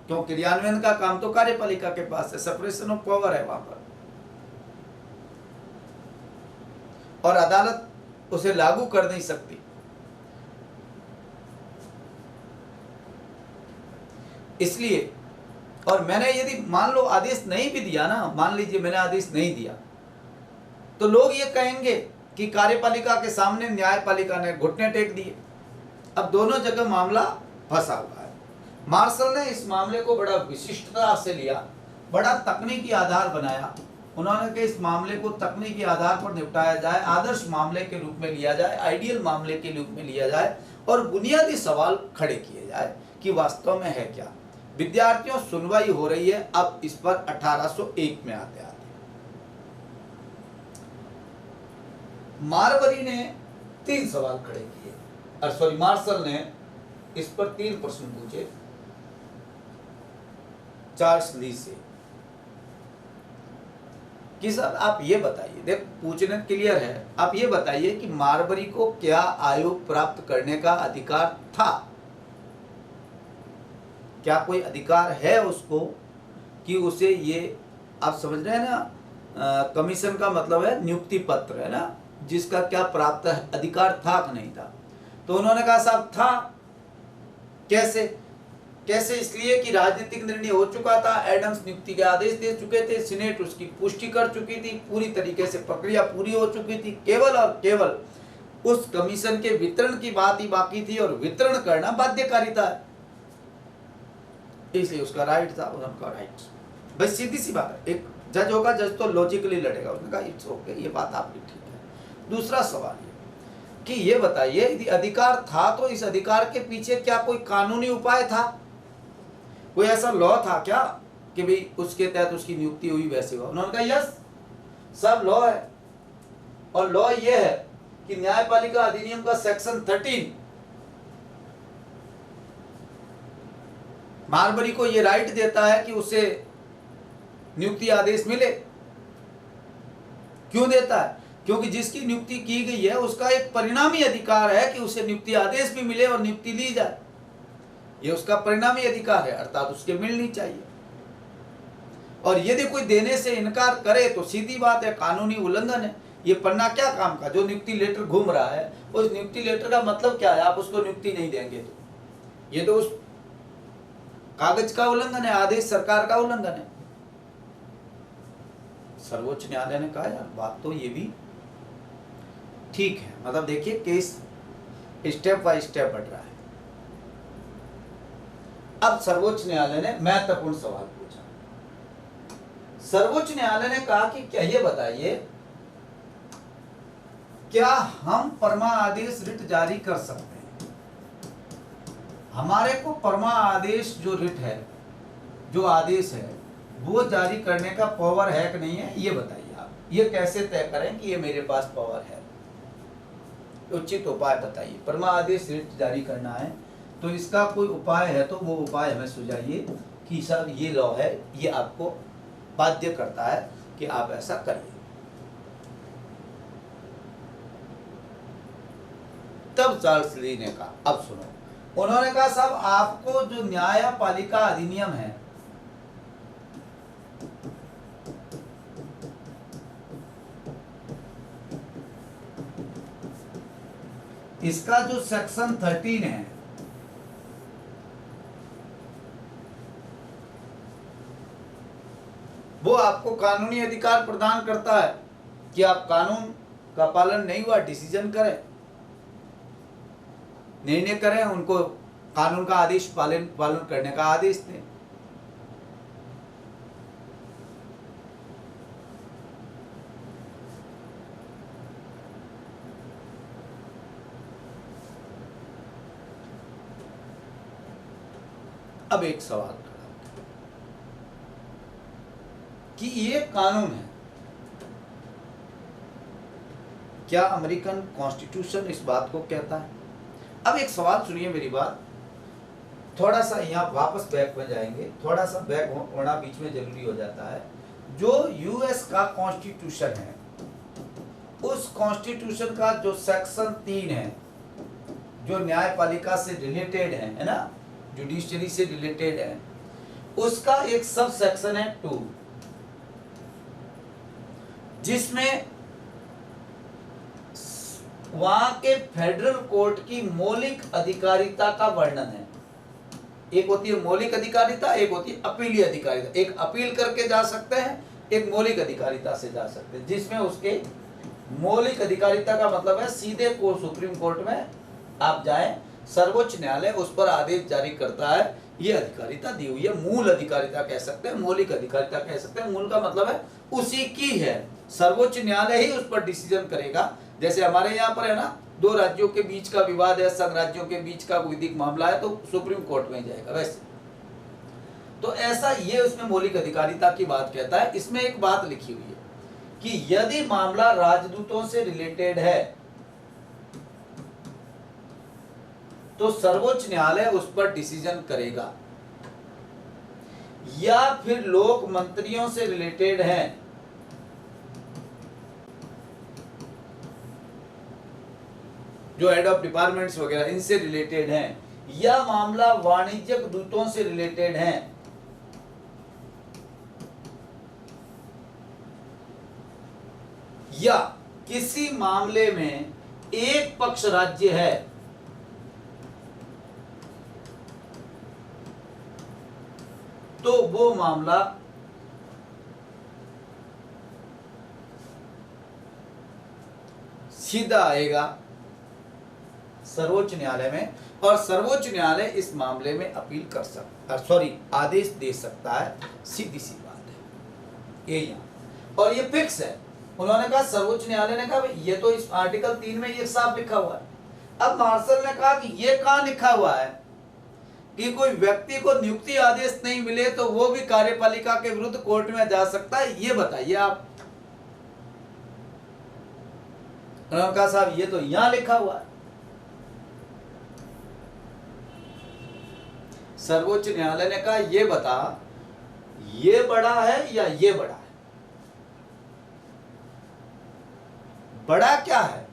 क्यों क्रियान्वयन का काम तो कार्यपालिका के पास है, सेपरेशन ऑफ पावर है वहां पर, और अदालत उसे लागू कर नहीं सकती। इसलिए, और मैंने यदि मान लो आदेश नहीं भी दिया ना, मान लीजिए मैंने आदेश नहीं दिया, तो लोग ये कहेंगे कि कार्यपालिका के सामने न्यायपालिका ने घुटने टेक दिए। अब दोनों जगह मामला फंसा हुआ है। मार्शल ने इस मामले को बड़ा विशिष्टता से लिया, बड़ा तकनीकी आधार बनाया। उन्होंने कहा इस मामले को तकनीकी आधार पर निपटाया जाए, आदर्श मामले के रूप में लिया जाए, आइडियल मामले के रूप में लिया जाए, और बुनियादी सवाल खड़े किए जाए कि वास्तव में है क्या। विद्यार्थियों, सुनवाई हो रही है अब इस पर 1801 में आते आते। मारवारी ने 3 सवाल खड़े किए, और सॉरी मार्शल ने इस पर 3 प्रश्न पूछे चार्ल्स ली से कि सर आप ये बताइए, देख पूछने क्लियर है, आप ये बताइए कि मारवारी को क्या आयोग प्राप्त करने का अधिकार था, क्या कोई अधिकार है उसको कि उसे ये, आप समझ रहे हैं ना, कमीशन का मतलब है नियुक्ति पत्र, है ना, जिसका क्या प्राप्त अधिकार था कि नहीं था। तो उन्होंने कहा साहब था। कैसे कैसे? इसलिए कि राजनीतिक निर्णय हो चुका था, एडम्स नियुक्ति के आदेश दे चुके थे, सीनेट उसकी पुष्टि कर चुकी थी, पूरी तरीके से प्रक्रिया पूरी हो चुकी थी, केवल और केवल उस कमीशन के वितरण की बात ही बाकी थी, और वितरण करना बाध्यकारी था, इसलिए उसका राइट था, उनका राइट। भाई सीधी सी बात है, एक जज होगा, जज तो लॉजिकली लड़ेगा, उसने कहा इट्स ओके, ये बात आपकी ठीक है। दूसरा सवाल ये कि ये बताइए यदि अधिकार था तो इस अधिकार के पीछे क्या कोई कानूनी उपाय था, कोई ऐसा लॉ था क्या कि भाई उसके तहत उसकी नियुक्ति हुई, वैसे हुआ। उन्होंने कहा यस, सब लॉ है, और लॉ ये है कि न्यायपालिका अधिनियम का सेक्शन 13 मारवारी को ये राइट देता है कि उसे नियुक्ति आदेश मिले। क्यों देता है? क्योंकि जिसकी नियुक्ति की गई है उसका एक परिणामी अधिकार है कि उसे नियुक्ति आदेश भी मिले और नियुक्ति दी जाए, ये उसका परिणामी अधिकार है, अर्थात उसके मिलनी चाहिए। और यदि कोई देने से इनकार करे तो सीधी बात है, कानूनी उल्लंघन है। ये पन्ना क्या काम का, जो नियुक्ति लेटर घूम रहा है, उस नियुक्ति लेटर का मतलब क्या है? आप उसको नियुक्ति नहीं देंगे तो ये तो उस कागज का उल्लंघन है, आदेश सरकार का उल्लंघन है। सर्वोच्च न्यायालय ने कहा यार बात तो ये भी ठीक है, मतलब देखिए केस स्टेप बाय स्टेप बढ़ रहा है। अब सर्वोच्च न्यायालय ने महत्वपूर्ण सवाल पूछा। सर्वोच्च न्यायालय ने कहा कि क्या ये बताइए, क्या हम परमा आदेश रिट जारी कर सकते हैं? हमारे को परमा आदेश जो रिट है, जो आदेश है, वो जारी करने का पावर है कि नहीं है, ये बताइए आप। ये कैसे तय करें कि ये मेरे पास पावर है? उचित उपाय बताइए। परमा आदेश रिट जारी करना है तो इसका कोई उपाय है तो वो उपाय हमें सुझाइए कि सर ये लॉ है, ये आपको बाध्य करता है कि आप ऐसा करिए। तब चार्ल्स ली ने कहा, अब सुनो, उन्होंने कहा साहब आपको जो न्यायपालिका अधिनियम है, इसका जो सेक्शन 13 है, वो आपको कानूनी अधिकार प्रदान करता है कि आप कानून का पालन नहीं हुआ डिसीजन करें, निर्णय करें, उनको कानून का आदेश पालन करने का आदेश दें। अब एक सवाल खड़ा कि ये कानून है, क्या अमेरिकन कॉन्स्टिट्यूशन इस बात को कहता है? अब एक सवाल सुनिए मेरी बात, थोड़ा सा यहाँ वापस बैक में जाएंगे, थोड़ा सा बैक होना बीच में जरूरी हो जाता है। जो यूएस का कॉन्स्टिट्यूशन है, उस कॉन्स्टिट्यूशन का जो सेक्शन 3 है, जो न्यायपालिका से रिलेटेड है ना, जुडिशरी से रिलेटेड है, उसका एक सब सेक्शन है 2, जिसमें वहां के फेडरल कोर्ट की मौलिक अधिकारिता का वर्णन है। एक होती है मौलिक अधिकारिता, एक होती है अपीलीय अधिकारिता। एक अपील करके जा सकते हैं, एक मौलिक अधिकारिता से जा सकते हैं, जिसमें उसके मौलिक अधिकारिता का मतलब है सीधे को सुप्रीम कोर्ट में आप जाएं, सर्वोच्च न्यायालय उस पर आदेश जारी करता है, ये अधिकारिता दी हुई है। मूल अधिकारिता कह सकते हैं, मौलिक अधिकारिता कह सकते हैं। मूल का मतलब है उसी की है, सर्वोच्च न्यायालय ही उस पर डिसीजन करेगा। जैसे हमारे यहाँ पर है ना, 2 राज्यों के बीच का विवाद है, संघ राज्यों के बीच का विधिक मामला है, तो सुप्रीम कोर्ट में जाएगा। वैसे तो ऐसा ये उसमें मौलिक अधिकारिता की बात कहता है। इसमें एक बात लिखी हुई है कि यदि मामला राजदूतों से रिलेटेड है तो सर्वोच्च न्यायालय उस पर डिसीजन करेगा, या फिर लोक मंत्रियों से रिलेटेड है जो हेड ऑफ डिपार्टमेंट्स वगैरह इनसे रिलेटेड हैं, या मामला वाणिज्यिक दूतों से रिलेटेड है, या किसी मामले में एक पक्ष राज्य है, तो वो मामला सीधा आएगा सर्वोच्च न्यायालय में, और सर्वोच्च न्यायालय इस मामले में अपील कर सकता है, आदेश दे सकता है। सीधी सी बात है ये यहाँ, और ये फिक्स है। उन्होंने कहा, सर्वोच्च न्यायालय ने कहा ये तो इस आर्टिकल 3 में ये साफ लिखा हुआ है। अब मार्शल ने कहा कि ये कहाँ लिखा हुआ है कि कोई व्यक्ति को नियुक्ति आदेश नहीं मिले तो वो भी कार्यपालिका के विरुद्ध कोर्ट में जा सकता है, ये बताइए आप। उन्होंने कहा, साहब ये तो यहां लिखा हुआ है। सर्वोच्च न्यायालय ने कहा, ये बता, ये बड़ा है या ये बड़ा है? बड़ा क्या है?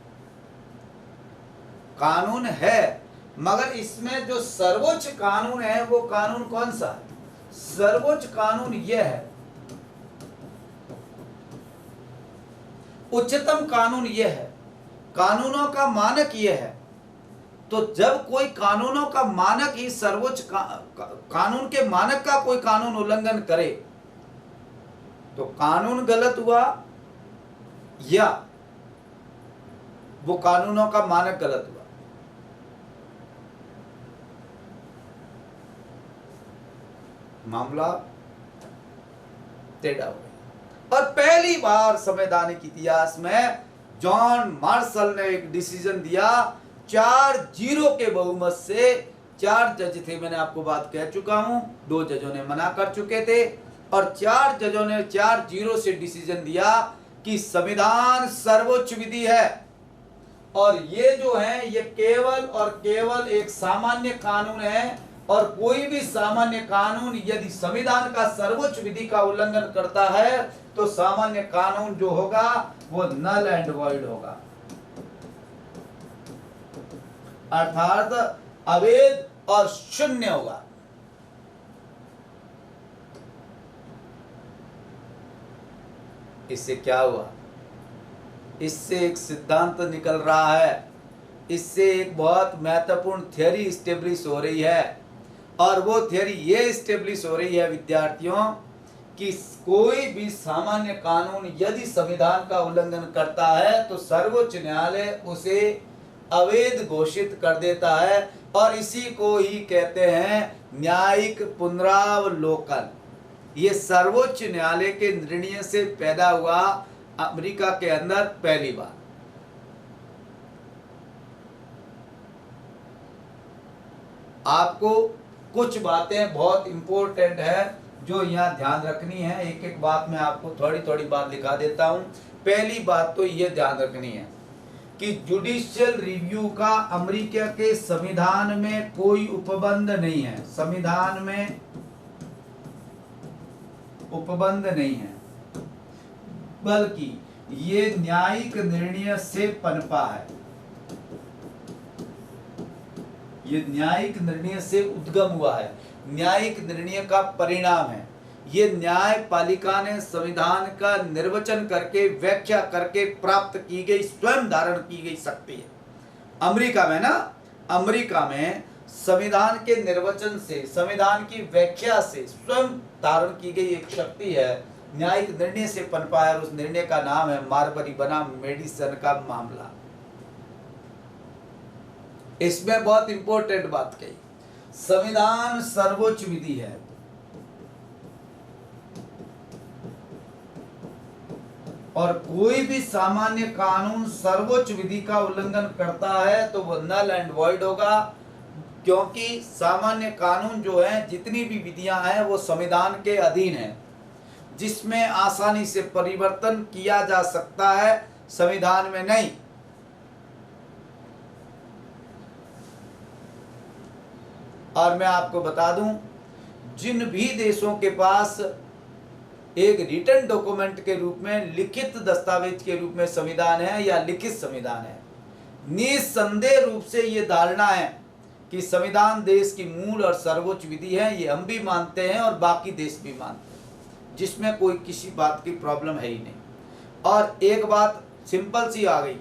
कानून है, मगर इसमें जो सर्वोच्च कानून है वो कानून कौन सा है? सर्वोच्च कानून यह है, उच्चतम कानून यह है, कानूनों का मानक यह है। तो जब कोई कानूनों का मानक ही सर्वोच्च कानून के मानक का कोई कानून उल्लंघन करे तो कानून गलत हुआ या वो कानूनों का मानक गलत हुआ। मामला टेढ़ा हो गया। और पहली बार संवैधानिक इतिहास में जॉन मार्शल ने एक डिसीजन दिया 4-0 के बहुमत से। 4 जज थे, मैंने आपको बात कह चुका हूं, 2 जजों ने मना कर चुके थे और 4 जजों ने 4-0 से डिसीजन दिया कि संविधान सर्वोच्च विधि है और ये जो है ये केवल और केवल एक सामान्य कानून है और कोई भी सामान्य कानून यदि संविधान का सर्वोच्च विधि का उल्लंघन करता है तो सामान्य कानून जो होगा वो नल एंड वॉइड होगा, अर्थात अवैध और शून्य होगा। इससे क्या हुआ? इससे एक सिद्धांत निकल रहा है, इससे एक बहुत महत्वपूर्ण थ्योरी इस्टेब्लिश हो रही है और वो थ्योरी ये इस्टेब्लिश हो रही है विद्यार्थियों कि कोई भी सामान्य कानून यदि संविधान का उल्लंघन करता है तो सर्वोच्च न्यायालय उसे अवैध घोषित कर देता है, और इसी को ही कहते हैं न्यायिक पुनरावलोकन। ये सर्वोच्च न्यायालय के निर्णय से पैदा हुआ अमेरिका के अंदर पहली बार। आपको कुछ बातें बहुत इंपॉर्टेंट है जो यहाँ ध्यान रखनी है। एक एक बात मैं आपको थोड़ी थोड़ी बात लिखा देता हूँ। पहली बात तो ये ध्यान रखनी है कि जुडिशियल रिव्यू का अमेरिका के संविधान में कोई उपबंध नहीं है। संविधान में उपबंध नहीं है, बल्कि ये न्यायिक निर्णय से पनपा है। ये न्यायिक निर्णय से उद्गम हुआ है, न्यायिक निर्णय का परिणाम है। ये न्यायपालिका ने संविधान का निर्वचन करके, व्याख्या करके प्राप्त की गई, स्वयं धारण की गई शक्ति है। अमेरिका में ना, अमेरिका में संविधान के निर्वचन से, संविधान की व्याख्या से स्वयं धारण की गई एक शक्ति है, न्यायिक निर्णय से पनपा है, और उस निर्णय का नाम है मार्बरी बनाम मेडिसन का मामला। इसमें बहुत इंपॉर्टेंट बात कही, संविधान सर्वोच्च विधि है, और कोई भी सामान्य कानून सर्वोच्च विधि का उल्लंघन करता है तो वो नल एंड वॉइड होगा, क्योंकि सामान्य कानून जो है, जितनी भी विधियां हैं वो संविधान के अधीन है, जिसमें आसानी से परिवर्तन किया जा सकता है, संविधान में नहीं। और मैं आपको बता दूं, जिन भी देशों के पास एक रिटन डॉक्यूमेंट के रूप में, लिखित दस्तावेज के रूप में संविधान है या लिखित संविधान है, निसंदेह रूप से ये धारणा है कि संविधान देश की मूल और सर्वोच्च विधि है। ये हम भी मानते हैं और बाकी देश भी मानते हैं, जिसमें कोई किसी बात की प्रॉब्लम है ही नहीं। और एक बात सिंपल सी आ गई,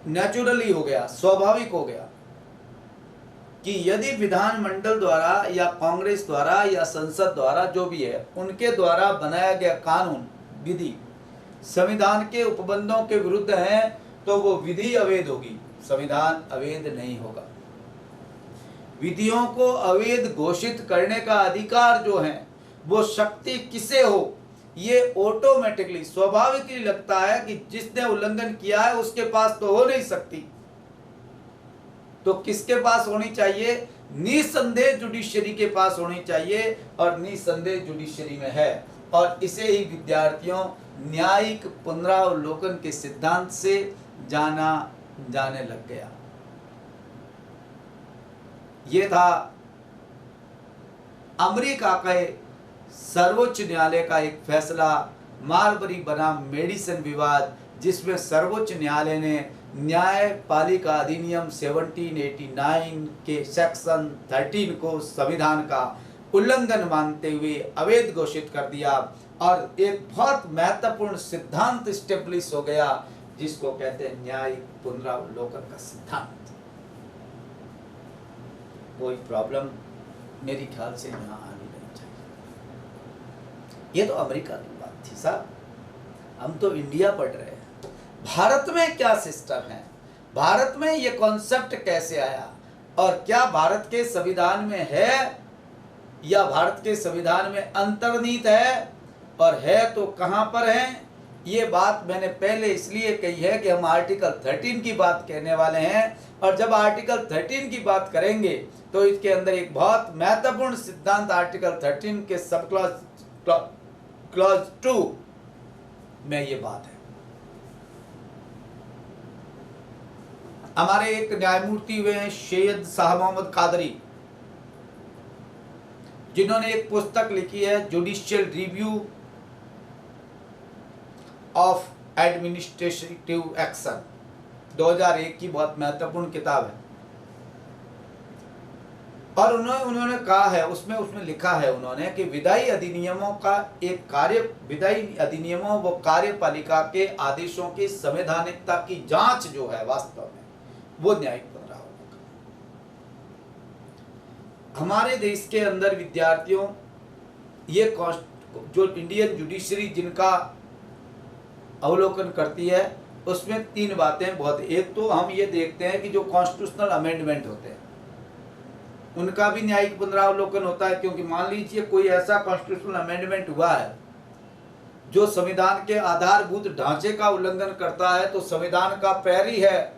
नेचुरली हो गया, स्वाभाविक हो गया कि यदि विधानमंडल द्वारा या कांग्रेस द्वारा या संसद द्वारा, जो भी है, उनके द्वारा बनाया गया कानून, विधि संविधान के उपबंधों के विरुद्ध है तो वो विधि अवैध होगी, संविधान अवैध नहीं होगा। विधियों को अवैध घोषित करने का अधिकार जो है, वो शक्ति किसे हो, ये ऑटोमेटिकली, स्वाभाविक ही लगता है कि जिसने उल्लंघन किया है उसके पास तो हो नहीं सकती, तो किसके पास होनी चाहिए? निसंदेह जुडिशरी के पास होनी चाहिए, और निसंदेह जुडिशरी में है। और इसे ही विद्यार्थियों न्यायिक पुनरावलोकन के सिद्धांत से जाने लग गया। ये था अमेरिका के सर्वोच्च न्यायालय का एक फैसला, मार्बरी बनाम मेडिसन विवाद, जिसमें सर्वोच्च न्यायालय ने न्यायपालिका अधिनियम 1789 के सेक्शन 13 को संविधान का उल्लंघन मानते हुए अवैध घोषित कर दिया, और एक बहुत महत्वपूर्ण सिद्धांत स्टेब्लिश हो गया, जिसको कहते हैं न्यायिक पुनरावलोकन का सिद्धांत। कोई प्रॉब्लम मेरी ख्याल से यहाँ आनी नहीं चाहिए। ये तो अमेरिका की बात थी साहब, हम तो इंडिया पढ़ रहे हैं। भारत में क्या सिस्टम है, भारत में ये कॉन्सेप्ट कैसे आया, और क्या भारत के संविधान में है या भारत के संविधान में अंतर्निहित है, और है तो कहां पर है? ये बात मैंने पहले इसलिए कही है कि हम आर्टिकल 13 की बात कहने वाले हैं, और जब आर्टिकल 13 की बात करेंगे तो इसके अंदर एक बहुत महत्वपूर्ण सिद्धांत आर्टिकल 13 के सब क्लॉज 2 में ये बात है। हमारे एक न्यायमूर्ति हुए हैं सैयद शाह मोहम्मद कादरी, जिन्होंने एक पुस्तक लिखी है judicial review of administrative action, 2001 की बहुत महत्वपूर्ण किताब है। और उन्होंने कहा है, उसमें लिखा है उन्होंने कि विधायी अधिनियमों का एक कार्य, विधायी अधिनियमों व कार्यपालिका के आदेशों की संवैधानिकता की जांच जो है वास्तव में वो न्यायिक पुनरावलोकन। हमारे देश के अंदर विद्यार्थियों ये जो इंडियन जुडिशरी जिनका अवलोकन करती है उसमें 3 बातें बहुत, एक तो हम ये देखते हैं कि जो कॉन्स्टिट्यूशनल अमेंडमेंट होते हैं उनका भी न्यायिक पुनरावलोकन होता है, क्योंकि मान लीजिए कोई ऐसा कॉन्स्टिट्यूशनल अमेंडमेंट हुआ है जो संविधान के आधारभूत ढांचे का उल्लंघन करता है, तो संविधान का पैर है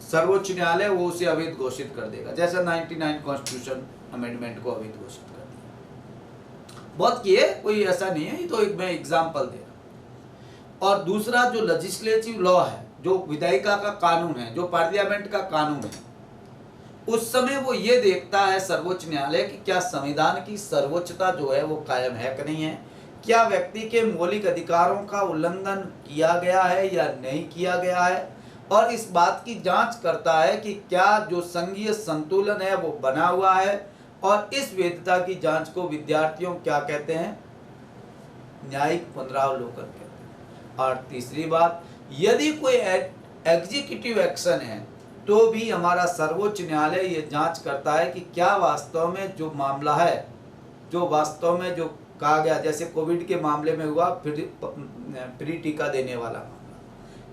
सर्वोच्च न्यायालय वो उसे अवैध घोषित कर देगा, जैसा 99 कॉन्स्टिट्यूशन अमेंडमेंट को अवैध घोषित कर दिया। बहुत किए, कोई ऐसा नहीं है, ये तो एक मैं एग्जांपल दे रहा। और दूसरा जो लेजिस्लेटिव लॉ है, जो विधायिका का कानून है, जो पार्लियामेंट का कानून है, उस समय वो ये देखता है सर्वोच्च न्यायालय कि क्या संविधान की सर्वोच्चता जो है वो कायम है कि नहीं है, क्या व्यक्ति के मौलिक अधिकारों का उल्लंघन किया गया है या नहीं किया गया है, और इस बात की जांच करता है कि क्या जो संघीय संतुलन है वो बना हुआ है। और इस वैधता की जांच को विद्यार्थियों क्या कहते हैं, न्यायिक पुनरावलोकन कहते हैं। और तीसरी बात, यदि कोई एग्जीक्यूटिव एक्शन है तो भी हमारा सर्वोच्च न्यायालय ये जांच करता है कि क्या वास्तव में जो मामला है, जो वास्तव में जो कहा गया, जैसे कोविड के मामले में हुआ फ्री टीका देने वाला मामला,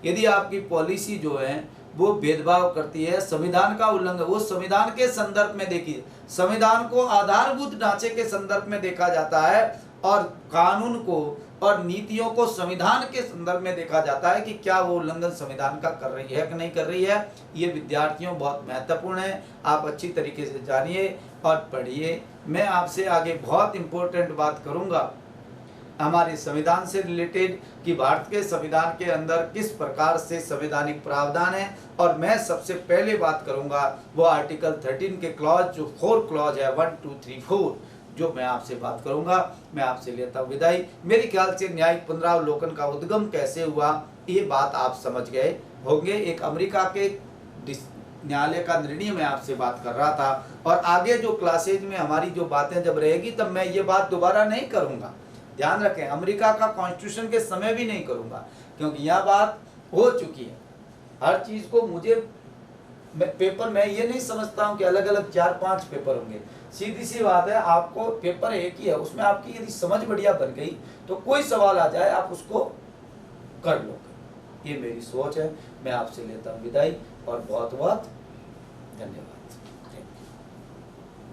यदि आपकी पॉलिसी जो है वो भेदभाव करती है, संविधान का उल्लंघन, वो संविधान के संदर्भ में देखिए, संविधान को आधारभूत ढांचे के संदर्भ में देखा जाता है और कानून को और नीतियों को संविधान के संदर्भ में देखा जाता है कि क्या वो उल्लंघन संविधान का कर रही है कि नहीं कर रही है। ये विद्यार्थियों बहुत महत्वपूर्ण है, आप अच्छी तरीके से जानिए और पढ़िए। मैं आपसे आगे बहुत इंपॉर्टेंट बात करूंगा हमारे संविधान से रिलेटेड कि भारत के संविधान के अंदर किस प्रकार से संवैधानिक प्रावधान है, और मैं सबसे पहले बात करूंगा वो आर्टिकल 13 के क्लॉज, जो 4 क्लॉज है 1, 2, 3, 4, जो मैं आपसे बात करूंगा। मैं आपसे लेता हूं विदाई। मेरे ख्याल से न्यायिक पुनरावलोकन का उद्गम कैसे हुआ ये बात आप समझ गए होंगे। एक अमेरिका के न्यायालय का निर्णय मैं आपसे बात कर रहा था, और आगे जो क्लासेज में हमारी जो बातें जब रहेगी तब मैं ये बात दोबारा नहीं करूंगा। ध्यान रखें, अमेरिका का कॉन्स्टिट्यूशन के समय भी नहीं करूंगा, क्योंकि यह बात हो चुकी है। हर चीज को मुझे पेपर, मैं ये नहीं समझता हूं कि अलग अलग 4-5 पेपर होंगे। सीधी सी बात है, आपको पेपर एक ही है, उसमें आपकी यदि समझ बढ़िया बन गई तो कोई सवाल आ जाए आप उसको कर लो। ये मेरी सोच है। मैं आपसे लेता हूं विदाई और बहुत बहुत धन्यवाद।